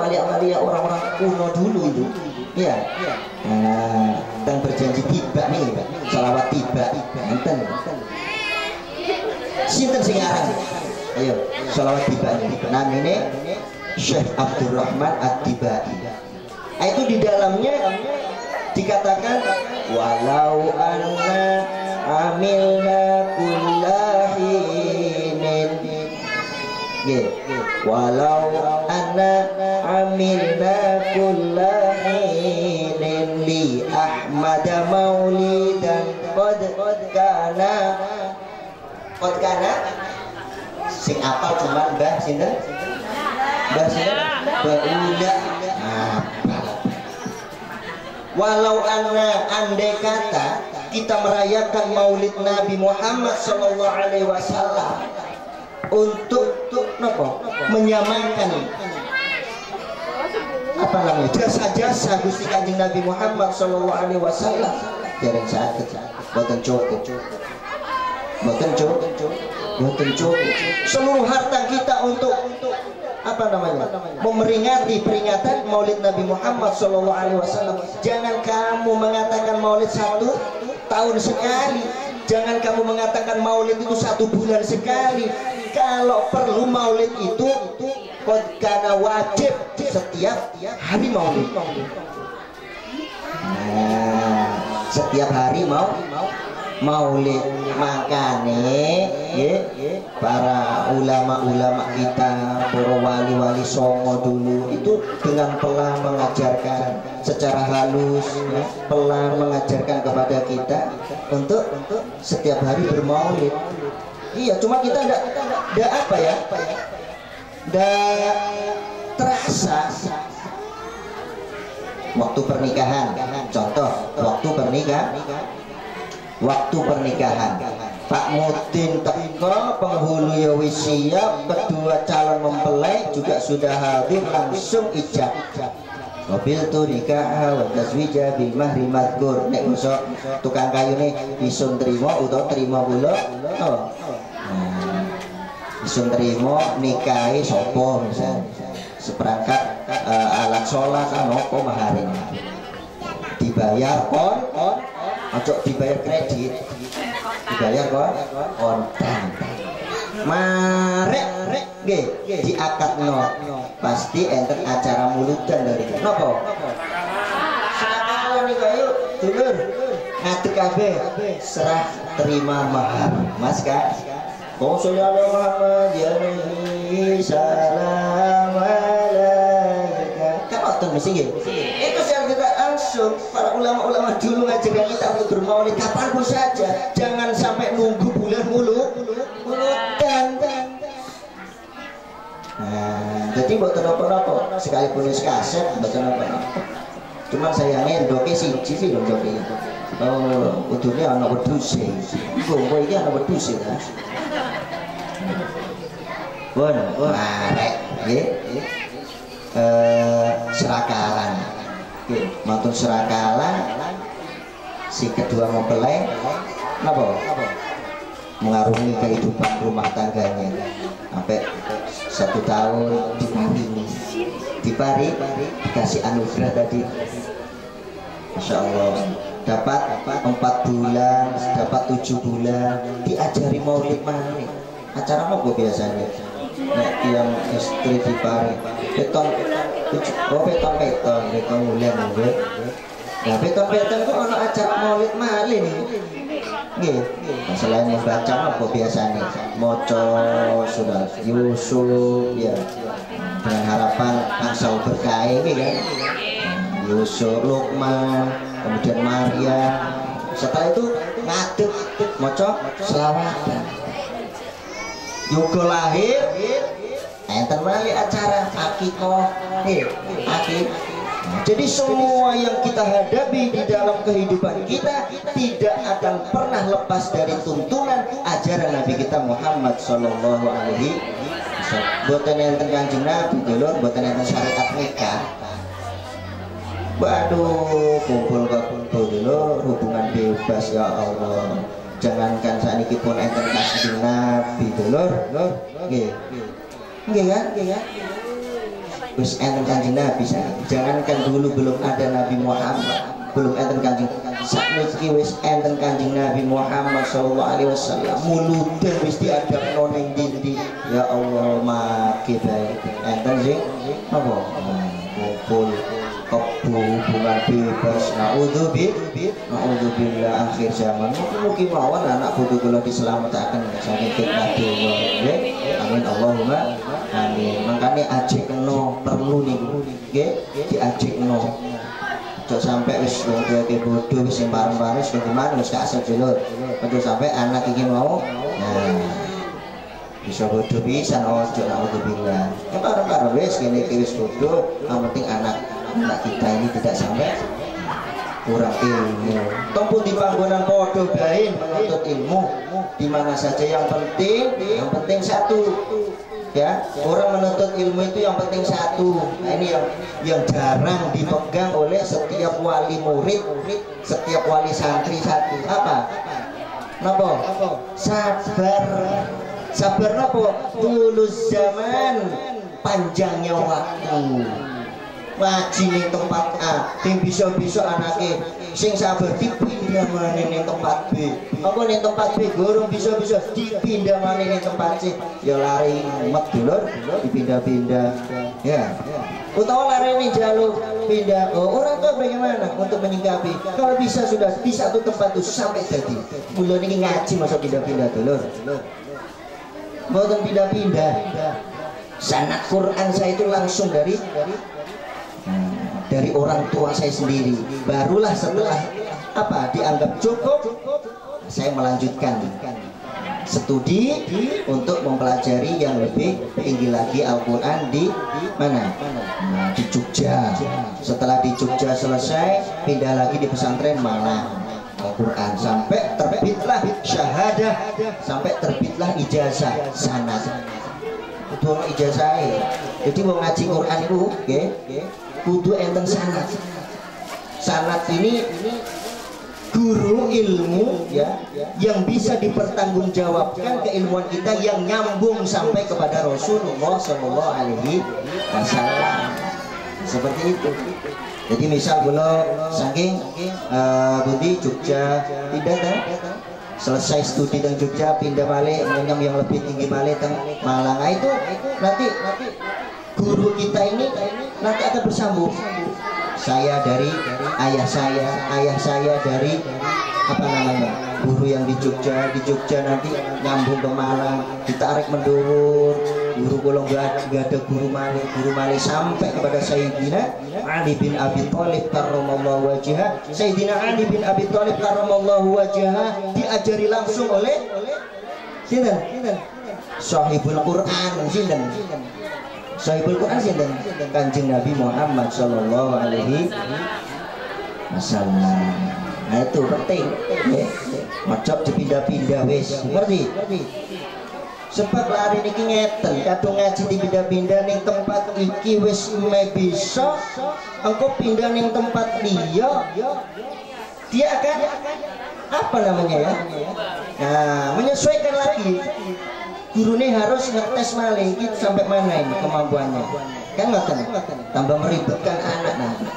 amalia orang-orang kuno dulu itu ya dan berjanji tiba nih salawat tiba enten sinten sing aran ayo salawat tiba nih namanya Syekh Abdurrahman At-Tibai itu di dalamnya dikatakan walau anna amilna kullahinin walau anna amilna kullahinin li Ahmad maulidan qad kana sing apal cuma Mbah sinten Mbah udah walau anna andai kata kita merayakan maulid Nabi Muhammad Sallallahu Alaihi Wasallam untuk menyamakan apa namanya jasa-jasa Gusti Kanjeng Nabi Muhammad sallallahu alaihi wasallam dereng saged boten cukup seluruh harta kita untuk apa namanya memperingati peringatan Maulid Nabi Muhammad sallallahu alaihi wasallam. Jangan kamu mengatakan Maulid 1 tahun sekali, jangan kamu mengatakan Maulid itu 1 bulan sekali. Kalau perlu Maulid itu karena wajib setiap hari Maulid. Nah, setiap hari Maulid. Makanya para ulama-ulama kita, para wali-wali songo dulu itu dengan pelan mengajarkan secara halus, pelan mengajarkan kepada kita untuk setiap hari bermaulid. Iya, cuma kita enggak apa ya? Enggak terasa waktu pernikahan. Contoh, waktu pernikahan Pak Mutin teko, penghulu ya wis siap, kedua calon mempelai juga sudah hadir, langsung ijab. Mobil tuh nikah wa tazwija bil mahri madkur. Nek iso tukang kayu nih isun trimo utawa trimo kula. Isun trimo nikahi sapa misal. Seperangkat alat sholat apa mahare. Dibayar ojo dibayar kredit, dibayar kontan. Marek nggih diakadno pasti enten acara muludan dari napa sakala niku ayo dulur ngadeg kabeh serah terima mahar mas Kak. Sallallahu Muhammad ya nabi salam alaika. Kan oten mesti nggih. Itu yang kita langsung para ulama-ulama dulu ngajarkan kita untuk bermaulid kapanpun saja. Jangan sampai nunggu bulan muludan. Nah, jadi buat apa-apa sekalipun nulis kaset buat apa-apa. Cuman sayangnya doke siji sih dong doke. Oh, utuhnya anak wedhus. Gonggo iki anak wedhus ya. Bon, arek nggih. Serakalan. Nggih, matur serakalan si kedua mempelai napa? Mengarungi kehidupan rumah tangganya sampai 1 tahun dipari dikasih anugerah tadi, Masya Allah, dapat 4 bulan, dapat 7 bulan diajari maulid manik. Acara apa biasanya? Nek yang istri dipari beton bulan nggih. Nah beton kok ana acara maulid manik nih. Nggih, selain membaca apa biasanya maca surat Yusuf ya, dengan harapan angsal berkah ini kan. Yusuf, Luqman, kemudian Maryam. Setelah itu ngadeg maca selawatan. Yoga lahir, enten malih acara akikah, akikah. Jadi semua yang kita hadapi di dalam kehidupan kita tidak akan pernah lepas dari tuntunan ajaran Nabi kita Muhammad Sallallahu Alaihi Wasallam. Boten enten Kanjeng Nabi dulur, boten enten syariat nikah. Waduh, kumpul dulur, hubungan bebas ya Allah. Jangankan saniki pun enten Kanjeng Nabi dulur, nggih. Nggih kan? Wis enten Kanjeng Nabi, jangankan dulu belum ada Nabi Muhammad, belum enten Kanjeng, sakniki wis enten Kanjeng Nabi Muhammad sallallahu alaihi wasallam. Muludan wis diadakno ning ndi. Ya Allah, maki bae. Enten sing apa? Kumpul kebu hubungan bebas. Naudzubillah akhir zaman. Mugi mawon anak putu kula diselametake saking fitnah donya. Nggih. Amin Allahumma amin. Makanya ajekno perlu niku nggih, diajekno. Ojo sampai wis wong tuweke bodho wis sembarang-barang wis gimana wis gak asal dulur. Ojo sampai anak iki mau bisa bodho pisan ojo naudzubillah. Karo wis kene iki wis bodho, yang penting anak kita ini tidak sampai kurang ilmu. Tempuh di panggonan podo bain menuntut ilmu di mana saja, yang penting satu ya. Orang menuntut ilmu itu yang penting satu. Nah, ini yang jarang dipegang oleh setiap wali murid, setiap wali santri satu. Apa? Napa? Sabar. Sabar napa? Tulus zaman, panjangnya waktu. Ngaji ning tempat A, sing bisa-bisa anake sing sabar dipindah maneh ning tempat B. Apa ning tempat B gorong bisa-bisa dipindah maneh ning tempat C. Ya lari mek dulur, dipindah-pindah. Ya. Utawa lari ning jalur pindah. Oh, orang tua bagaimana untuk menyikapi? Kalau bisa sudah di satu tempat itu sampai jadi. Mula niki ngaji masa pindah-pindah dulur. Mboten pindah-pindah. Sanad Quran saya itu langsung dari orang tua saya sendiri. Barulah setelah apa dianggap cukup, saya melanjutkan studi untuk mempelajari yang lebih tinggi lagi Al-Quran di mana? Nah, di Jogja. Setelah di Jogja selesai, pindah lagi di pesantren Malang Al-Quran sampai terbitlah syahadah, sampai terbitlah ijazah sanad. Itu ijazah. Jadi mau ngaji Quran itu, kudu enten sanad. Sanad ini guru ilmu ya, yang bisa dipertanggungjawabkan keilmuan kita yang nyambung sampai kepada Rasulullah Shallallahu Alaihi Wasallam. Seperti itu. Jadi misal kalau saking Budi Jogja pindah kan, selesai studi di Jogja pindah balik menyam yang lebih tinggi balik teng Malang. Nah, itu nanti guru kita ini nanti akan bersambung. Saya dari ayah saya dari apa namanya, guru yang di Jogja nanti nyambung ke Malang, ditarik mendur, guru kolong gak ada guru mali sampai kepada Sayyidina Ali bin Abi Thalib karramallahu wajhah. Sayyidina Ali bin Abi Thalib karramallahu wajhah diajari langsung oleh sinten? Sahibul Quran, sinten? Sahibul Quran sinten? Kanjeng Nabi Muhammad sallallahu alaihi wasallam. Nah itu penting. Macam dipindah-pindah wis. Ngerti? Sebab lari niki ngeten, kadung ngaji dipindah-pindah ning tempat iki wis bisa, engko pindah ning tempat liya, dia akan apa namanya ya? Nah, menyesuaikan lagi. Gurune harus ngetes malih iki sampai mana ini kemampuannya. Kan ngoten. Tambah meribetkan anak nanti.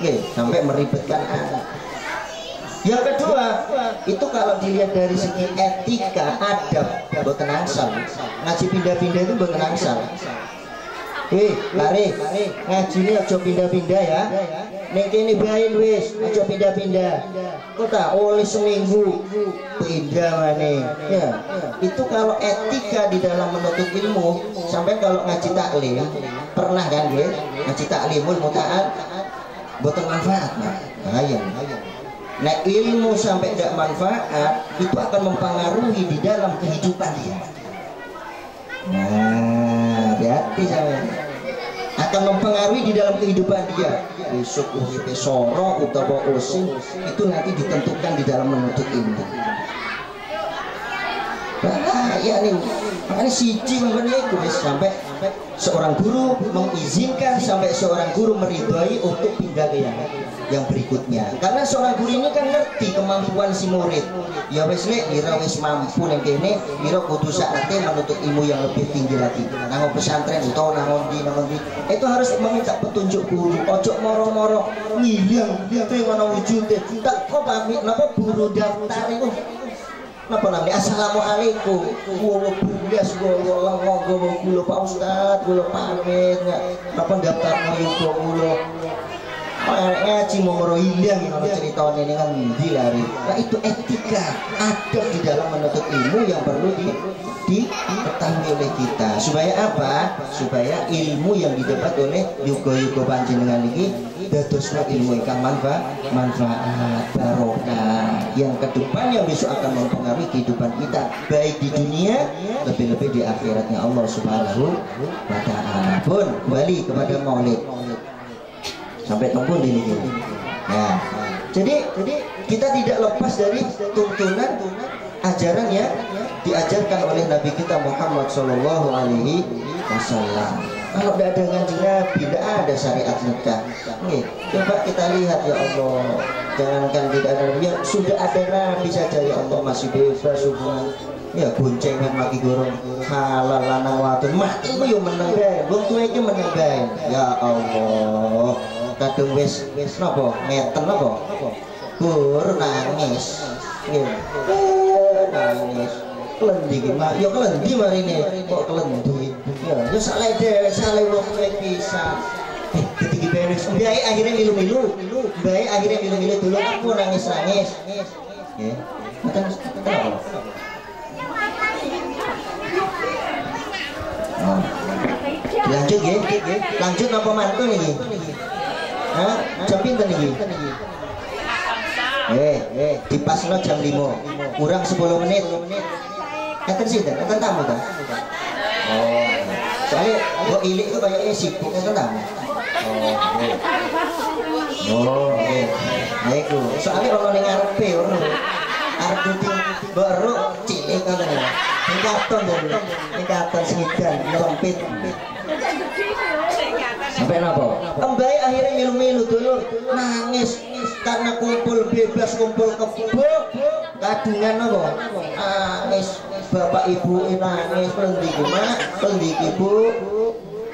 Nggih, sampai meribetkan anak. Yang kedua, itu kalau dilihat dari segi etika, adab, mboten angsal. Ngaji pindah-pindah itu mboten angsal. Lari, ngaji ini aja pindah-pindah ya. Ning kene bae wis, aja pindah-pindah. Kok tak oleh seminggu pindah maneh. Ya, itu kalau etika di dalam menuntut ilmu, sampai kalau ngaji taklim, pernah kan nggih? Ngaji taklimul muta'at mboten manfaat, bahaya. Nah, ilmu sampai tidak manfaat itu akan mempengaruhi di dalam kehidupan dia. Nah, hati-hati saya. Akan mempengaruhi di dalam kehidupan dia. Besok uripe soro utawa osing itu nanti ditentukan di dalam menuntut ilmu. Bahaya nih. Makanya siji memperniku sampai seorang guru mengizinkan, sampai seorang guru meridhoi untuk pindah ke yang berikutnya. Karena seorang guru ini kan ngerti kemampuan si murid. Ya wis lek ira wis mampu ning kene, ira kudu sakate menuntut ilmu yang lebih tinggi lagi. Nang pesantren utawa nang ndi. Itu harus meminta petunjuk guru. Ojo moro-moro ngilang piye ana wujude. Tak kok pamit napa guru daftar iku. Napa namanya? Assalamualaikum. Gua bulas gua kula Pak Ustaz, kula pamit. Napa daftar mau kula. Ngaji mau hilang ini ceritanya ini kan dilari. Nah itu etika, adab di dalam menuntut ilmu yang perlu diketahui oleh kita. Supaya apa? Supaya ilmu yang didapat oleh yuga-yuga panjenengan ini dadosna ilmu ingkang manfaat barokah yang kedepannya besok akan mempengaruhi kehidupan kita baik di dunia lebih-lebih di akhiratnya Allah Subhanahu wa ta'ala. Pun kembali kepada maulid sampai tempun di sini. Nah, jadi kita tidak lepas dari tuntunan ajaran ya diajarkan oleh Nabi kita Muhammad Shallallahu Alaihi Wasallam. Kalau tidak ada kanjeng Nabi, tidak ada syariat nikah. Nih, coba kita lihat ya Allah. Jangankan tidak ada, ya sudah ada Nabi saja ya Allah masih bebas hubungan. Ya gonceng maki gorong halal lanang wadon mati ku yo meneng bae. Wong tuwa iki meneng bae. Ya Allah. Kadung wis napa? Ngeten napa? Gur nangis. Nggih. Nangis. Klendi ki mak, yo klendi marine kok klendi. Ya saleh dhewe, saleh wong tuwa bisa. Ketika beres, bae akhirnya milu-milu. Bae akhirnya milu-milu dulu aku nangis-nangis. Nggih. Mboten kenapa? Lanjut ya, lanjut apa mantu nih? Hah? Jam pinten nih? Dipasno jam 5 kurang 10 menit. Enten sih, enten tamu ta? Oh, soalnya gua ilik tuh kayaknya sibuk enten tamu. Oh, baik tuh. Soalnya orang ning ngarepe ono. Arep tuting baru cilik ngoten ya. Nikaton lho, nikaton segidan nyelempit. Sampai napa? Kembali akhirnya milu-milu dulu nangis karena kumpul bebas, kumpul kebo, kadungan apa? Nangis bapak ibu nangis, pendiki mak, pendiki bu,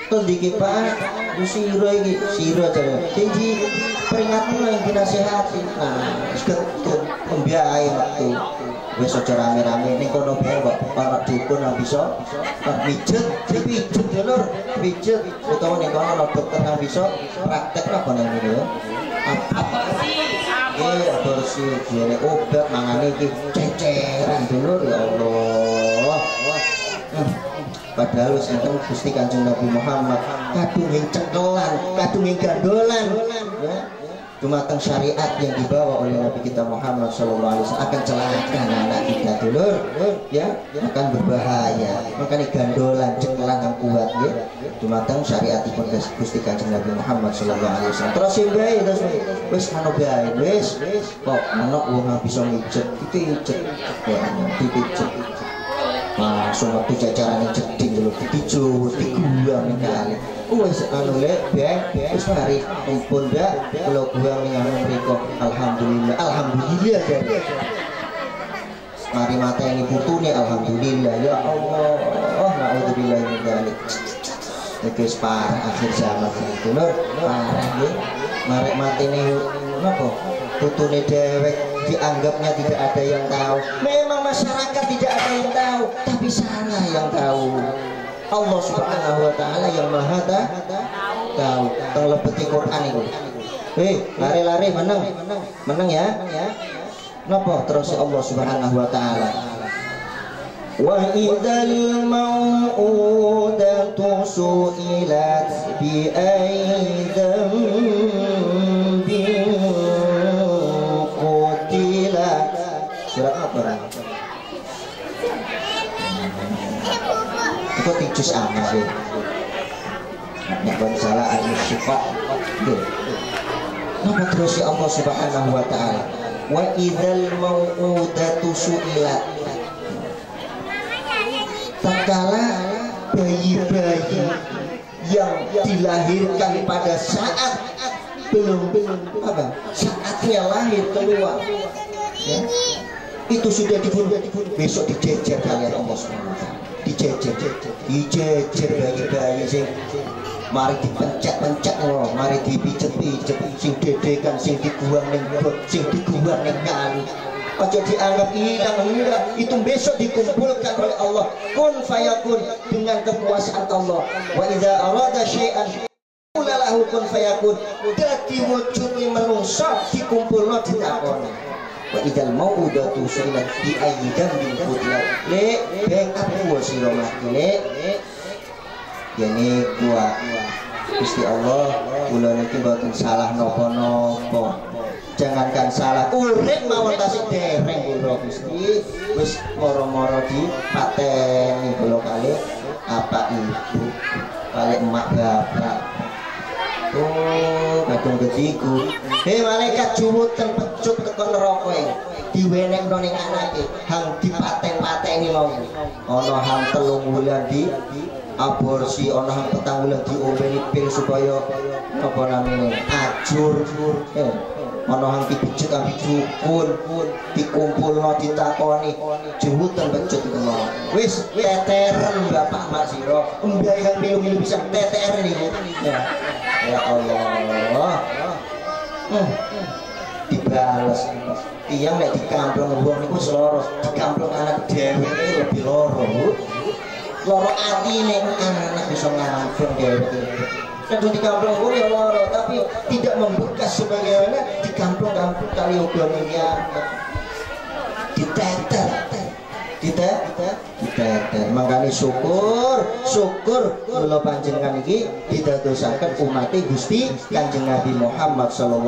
pendiki pak, siro iki, siro aja. Janji peringatmu yang dinasehati. Nah, seketut membiayai waktu. Wis aja rame-rame ning kono bae kok ana dukun nang bisa pijet, dipijet dulur, pijet utawa ning kono ana dokter nang bisa praktek apa nang ngene ya. Aborsi jere obat mangane iki ceceran dulur ya Allah. Padahal wis enten Gusti Kanjeng Nabi Muhammad kadung cekelan, kadung gandolan ya. Dumateng syariat yang dibawa oleh Nabi kita Muhammad SAW akan celaka anak kita dulur ya, akan berbahaya. Makanya gandolan cekelan yang kuat ya, dumateng syariat ipun Gusti Kanjeng Nabi Muhammad SAW. Terus bae terus wis mano bae wis kok ana wong bisa mijet dipijet ya, dipijet langsung waktu jajaran yang jeding dulu dijut diguang nih kali wes anu lek wis mari ampun dak kalau guang ning anu mriko alhamdulillah alhamdulillah kan mari mata ini putune alhamdulillah ya Allah naudzubillah min dzalik iki parah akhir zaman itu lho parah nggih marek matine napa putune dewek dianggapnya tidak ada yang tahu. Memang masyarakat tidak ada yang tahu, tapi sana yang tahu. Allah Subhanahu wa taala yang Maha tahu. Terlebeti Quran itu. Lari-lari menang ya. Napa terus Allah Subhanahu wa taala? Wa idzal mau'udatu su'ilat bi aidam surat apa? Itu ticus amat sih. Nek kon salah al-sifat. Napa terus ya Allah Subhanahu wa taala? Wa idzal mau'udatu su'ilat. Tatkala bayi-bayi yang dilahirkan pada saat belum apa? Saatnya lahir keluar. Ya. Itu sudah dibunuh besok dijejer kalian Allah SWT dijejer bayi-bayi sing mari dipencet-pencet mari dipijet-pijet sing dedekan sing diguang ning got sing diguang ning kali aja dianggap hilang enggak itu besok dikumpulkan oleh Allah kun fayakun dengan kekuasaan Allah wa idza arada syai'an lahu kun fayakun dadi wujude manungsa dikumpulno ditakoni wa idzal mau'udatu su'ilat bi ayyidan bil qutlat lek bengkap kuwi sira mati lek yene kuwa Gusti Allah kula niki mboten salah napa-napa jangankan salah urip mawon tasih dereng kula Gusti wis moro-moro dipateni kula kali apa ibu kali emak bapak kadung gediku malaikat juwut ten pecut tekan neraka diwenekno ning anake hang dipaten-pateni mau ana hang 3 wulan di aborsi, ana hang 4 wulan diombeni pil supaya apa namanya ajur, ana hang dipijet ambi dukun dikumpulno ditakoni juwutan becut ngono wis teteren Bapak Masiro mbayang milu-milu bisa teter niku ya Allah dibales tiyang nek dikampleng wong niku seloro dikampleng anak dhewe lebih loro atine anak bisa ngampleng dhewe kadung dikampleng wong ya loro tapi tidak membekas sebagaimana dikampleng kali ogone kiamat diteter makanya syukur kula panjenengan iki didadosaken umat Gusti Kanjeng Nabi Muhammad SAW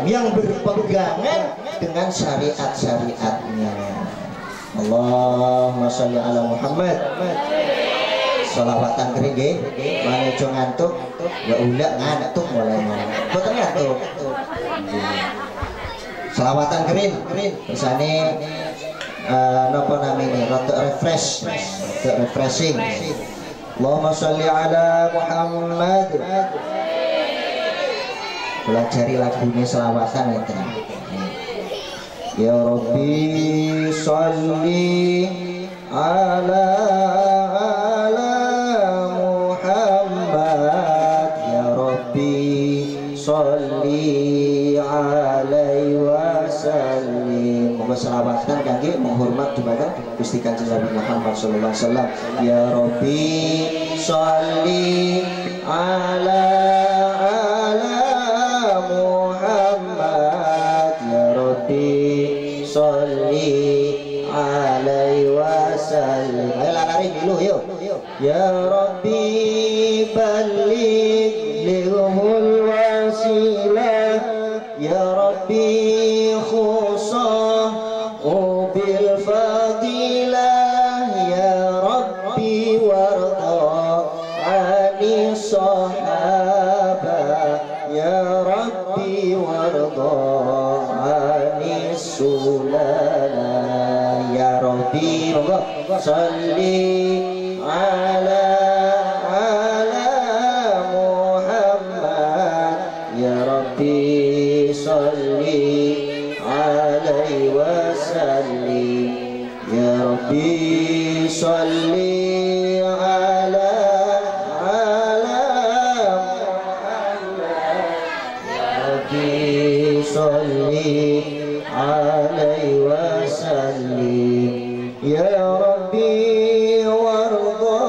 yang berpegangan dengan syariat-syariatnya. Allahumma sholli ala Muhammad. Sholawatan kering nggih, manejo ngantuk, ya ulah ngantuk mulai. Boten ngantuk. Sholawatan kering, bersane napa namanya rada refreshing. Allahumma sholli ala Muhammad. Pelajari lagunya selawatan itu. Ya Rabbi sholli ala Muhammad. Ya Rabbi sholli alaihi wasallim. Moga selawatan kangge menghormat dumateng Gusti Kanjeng Nabi Muhammad sallallahu alaihi wasallam. Ya Rabbi sholli ala Muhammad. Ya Rabbi sholli alaihi wasallam. Ayo lari dulu yuk. Ya Rabbi balligh lihul wasilah. Ya Rabbi bil fadilah. Ya Rabbi warda ani sahabah. Ya Rabbi warda ani sulana. Ya Rabbi salli ala Muhammad. Ya Rabbi salli alaihi wasallim. Ya Rabbi salli ala Muhammad. Ya Rabbi salli alaihi wasallim. Ya Rabbi warda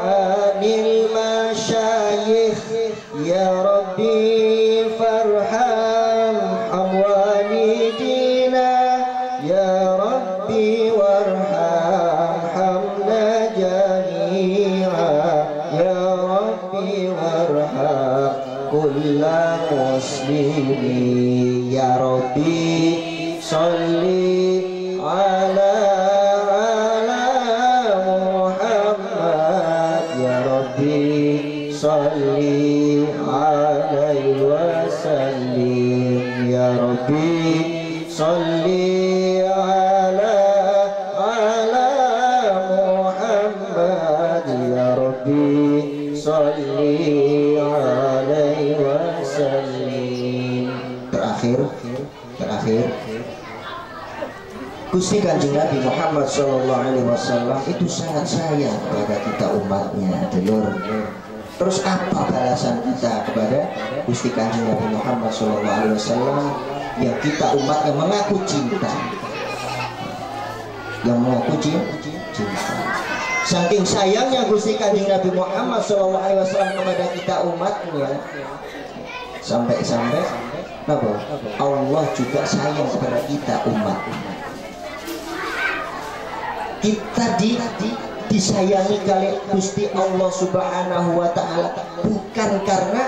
anil masyayikh. Ya Rabbi farham walidina. Ya Rabbi warhamna jami'a. Ya Rabbi warham kulla muslimin. Ya Rabbi sholli ala Muhammad. Ya Rabbi sholli alaihi wasallim. Ya Rabbi sholli ala Muhammad. Ya Rabbi sholli alaihi wasallim. Terakhir Gusti Kanjeng Nabi Muhammad SAW itu sangat sayang kepada kita umatnya, dulur. Terus apa balasan kita kepada Gusti Kanjeng Nabi Muhammad SAW yang kita umatnya mengaku cinta, saking sayangnya Gusti Kanjeng Nabi Muhammad SAW kepada kita umatnya, sampai-sampai Allah juga sayang kepada kita umat. Kita disayangi kali Gusti Allah Subhanahu wa Ta'ala bukan karena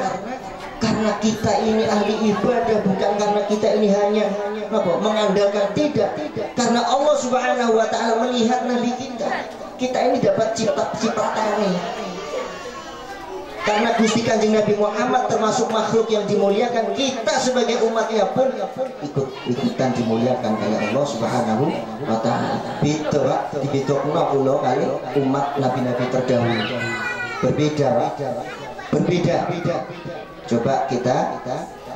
kita ini ahli ibadah, bukan karena kita ini hanya mengandalkan, tidak, karena Allah Subhanahu wa Ta'ala melihat Nabi kita ini dapat ciptaan. Karena Gusti Kanjeng Nabi Muhammad termasuk makhluk yang dimuliakan, kita sebagai umatnya pun ikut-ikutan dimuliakan oleh Allah Subhanahu wa taala. Dibedokno kula kali umat nabi-nabi terdahulu. Berbeda. Coba kita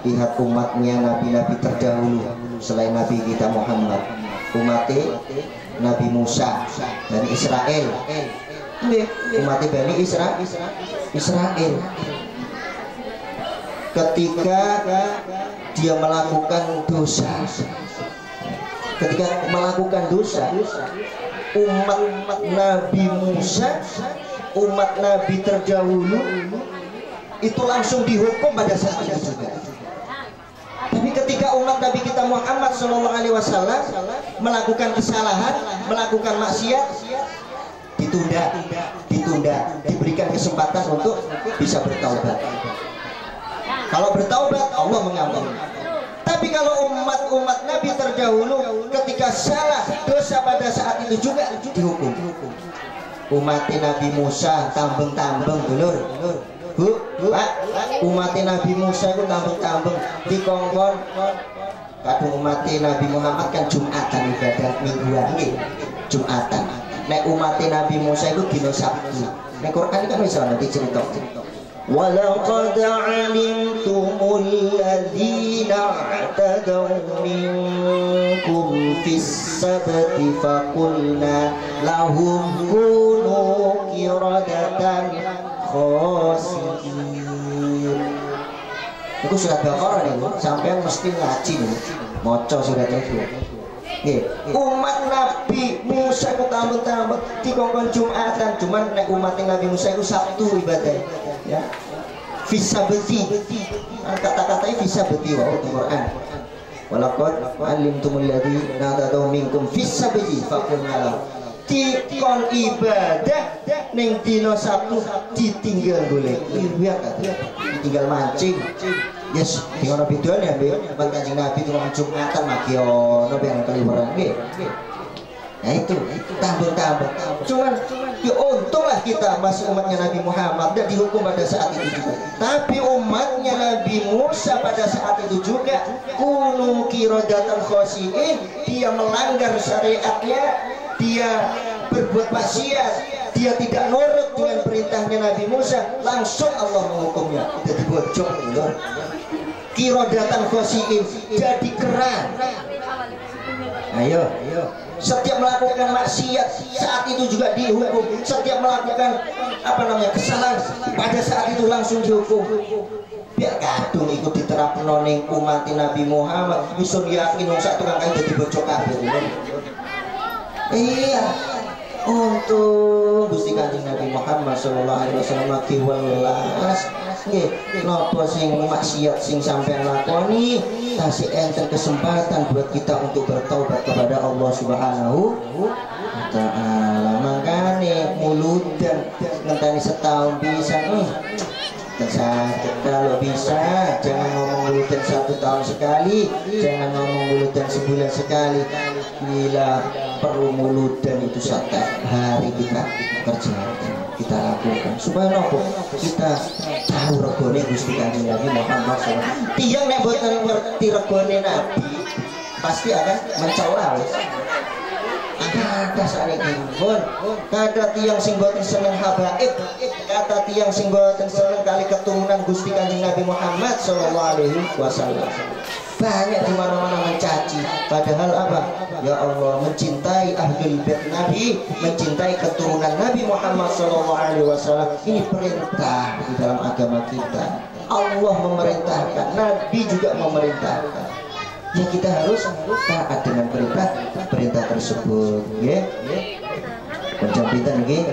lihat umatnya nabi-nabi terdahulu selain Nabi kita Muhammad. Umatnya Nabi Musa dari Israel. Umat Bani Israel ketika dia melakukan dosa, umat Nabi Musa, umat Nabi terdahulu itu langsung dihukum pada saat itu juga. Tapi ketika umat Nabi kita Muhammad SAW melakukan kesalahan, melakukan maksiat, ditunda, diberikan kesempatan untuk bisa bertaubat. Kalau bertaubat, Allah mengampuni. Tapi kalau umat Nabi terdahulu ketika salah dosa pada saat itu juga dihukum. Umat Nabi Musa tambeng-tambeng dulur. Pak, umat Nabi Musa itu tambeng-tambeng dikongkon. Kadang umat Nabi Muhammad kan Jumatan ibadah mingguan nggih. Jumatan. Nek umat Nabi Musa itu dino Sabtu. Nek Quran kan bisa nanti cerita. Walaqad alimtumul ladzina i'tadaw minkum fis sabti faqulna lahum kunu qiradatan khasiin. Itu surat Baqarah nih, sampean mesti ngaji nih. Maca surat itu. Umat Nabi Musa itu tambah dikongkon Jumatan, cuman nek umat Nabi Musa itu Sabtu ibadah, ya. Fisabeti, kata-katanya fisabeti wau di Quran. Walaqad alimtumul ladzina tadaw minkum fisabeti faqulna dikon ibadah ning dina Sabtu ditinggal boleh. Iya kata, ditinggal mancing. Yes, di ono bedane ambek Kanjeng Nabi tukang Jumatan maki ono ben keliweran nggih. Nah itu tambah. Cuman ya untunglah kita masih umatnya Nabi Muhammad dan dihukum pada saat itu juga. Tapi umatnya Nabi Musa pada saat itu juga kunu qiradatan khasiin, dia melanggar syariatnya, dia berbuat maksiat, dia tidak nurut dengan perintahnya Nabi Musa, langsung Allah menghukumnya. Jadi bocor lho. Qiradatan khasiin, jadi keran. Ayo. Setiap melakukan maksiat saat itu juga dihukum. Setiap melakukan kesalahan pada saat itu langsung dihukum. Biar kadung ikut diterapno ning umat Nabi Muhammad, iso yakin wong sak tukang kae dadi bocor kabeh. Iya. Untuk Gusti Kanjeng Nabi Muhammad sallallahu alaihi wasallam kiwelas nggih napa sing maksiat sing sampean lakoni kasih enten kesempatan buat kita untuk bertaubat kepada Allah Subhanahu wa taala. Makane muludan ngenteni setahun bisa kalau bisa jangan ngomong muludan 1 tahun sekali, jangan ngomong muludan sebulan sekali. Bila perlu muludan itu setiap hari kita kerjakan, kita lakukan supaya nopo kita tahu regone Gusti Kanjeng Nabi Muhammad SAW. Tiang nek boten ngerti regone Nabi pasti akan mencela. Ada sareke pun kata tiang sing boten seneng habaib, kata tiang sing boten seneng kali keturunan Gusti Kanjeng Nabi Muhammad sallallahu alaihi wasallam. Banyak di mana-mana mencaci, padahal apa? Ya Allah mencintai ahlul bait Nabi, mencintai keturunan Nabi Muhammad sallallahu alaihi wasallam. Ini perintah di dalam agama kita. Allah memerintahkan, Nabi juga memerintahkan. Ya kita harus taat dengan perintah tersebut, ya. Penjampitan nggih.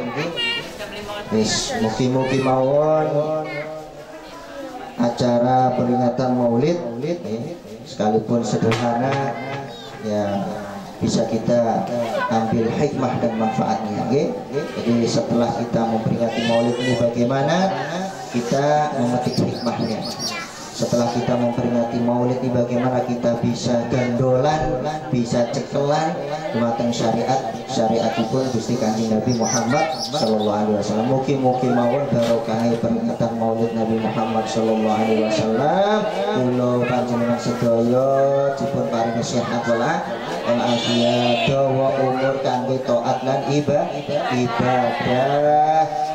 Wis mugi-mugi mawon acara peringatan Maulid sekalipun sederhana ya bisa kita ambil hikmah dan manfaatnya, nggih. Jadi setelah kita memperingati Maulid ini bagaimana kita memetik hikmahnya. setelah kita memperingati maulid ini bagaimana kita bisa gandolan, bisa cekelan dumateng syariatipun Gusti Kanjeng Nabi Muhammad sallallahu alaihi wasallam. Mugi-mugi mawon barokah peringatan maulid Nabi Muhammad sallallahu alaihi wasallam kula panjenengan sedaya dipun paringi sehat wal afiat dawa umur kangge taat lan ibadah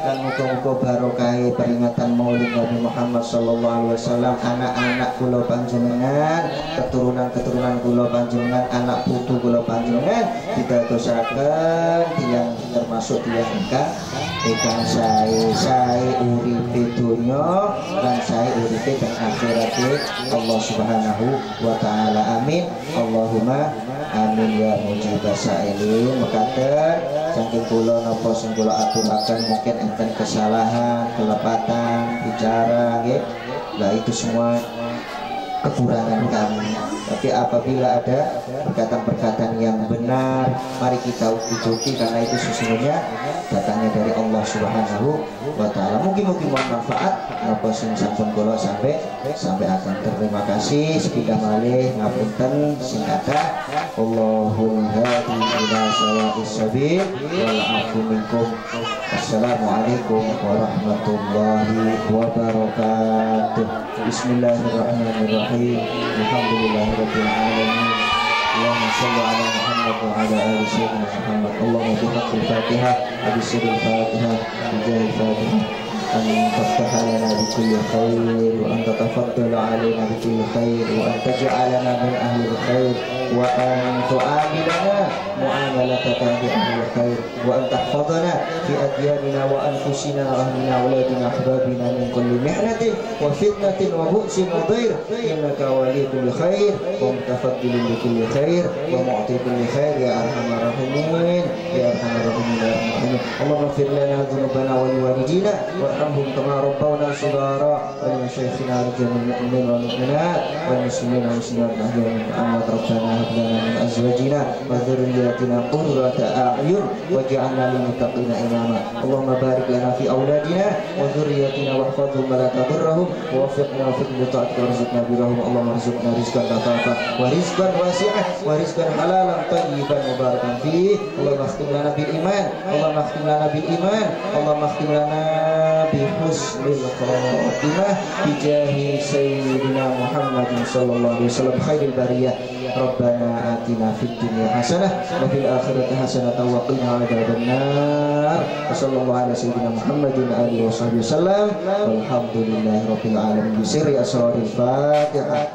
dan muga-muga barokah peringatan maulid Nabi Muhammad sallallahu alaihi wasallam anak-anak kula panjenengan, keturunan-keturunan kula panjenengan, anak putu kula panjenengan didadosaken tiyang termasuk tiyang ingkang sae uripe donya lan sae uripe teng akhirat Allah Subhanahu wa taala. Amin. Allahumma amin ya mujibas sa'ilin. Mekaten saking kula napa sing kula aturaken mungkin enten kesalahan, kelepatan bicara nggih. Nah itu semua kekurangan kami. Tapi apabila ada perkataan-perkataan yang benar, mari kita ujuti karena itu sesungguhnya datangnya dari Allah Subhanahu wa taala. Mungkin bermanfaat napa sing sampun kula sampai akan terima kasih sepidah malih ngapunten sing kathah. Allahul hadi ila sawa'is sabil wal afu minkum. Assalamualaikum warahmatullahi wabarakatuh. Bismillahirrahmanirrahim. Alhamdulillahirabbil alamin. Allahumma shalli ala Muhammad wa ala ali sayyidina Muhammad. Allahumma bihaqqil Fatihah wa bisirril Fatihah wa jahil Fatihah an taftah lana bi kulli khair wa an tatafaddal alaina bi kulli khair wa an taj'alana min ahli khair wa an tu'amilana mu'amalataka bi ahli khair wa an tahfadhana fi adyanina wa anfusina wa ahlina wa ladina ahbabina min kulli mihnatin wa fitnatin wa bu'sin wa dhair innaka wali kulli khair wa mutafaddilun bi kulli khair wa mu'ti kulli khair ya arhamar rahimin ya arhamar rahimin ya arhamar rahimin. Allahumma ighfir lana dhunubana wa liwalidina warhamhum kama rabbawna shighara wa li masyayikhina rijalil mu'minin wal mu'minat wal muslimin wal muslimat ahyanan amwat rabbana hab lana min azwajina wa dhurriyyatina qurrata a'yun waj'alna lil muttaqina imama. Allahumma barik lana fi auladina wa dhurriyyatina wahfadhhum wa la tadurrahum wa waffiqna fi ta'atika warzuqna birahum. Allahumma arzuqna rizqan kafafa wa rizqan wasi'ah wa rizqan halalan tayyiban mubarakan fihi. Allahumma khtim lana bil iman, Allahumma khtim lana bil iman, Allahumma khtim lana bi husnil khatimah bi jahi sayyidina Muhammadin sallallahu alaihi wasallam khairil bariyah. Rabbana atina fid dunya hasanah wa fil akhirati hasanah wa qina adzabannar. Sallallahu ala sayyidina Muhammadin alihi washabihi wasallam. Walhamdulillahi rabbil alamin. Bi sirri asraril Fatihah.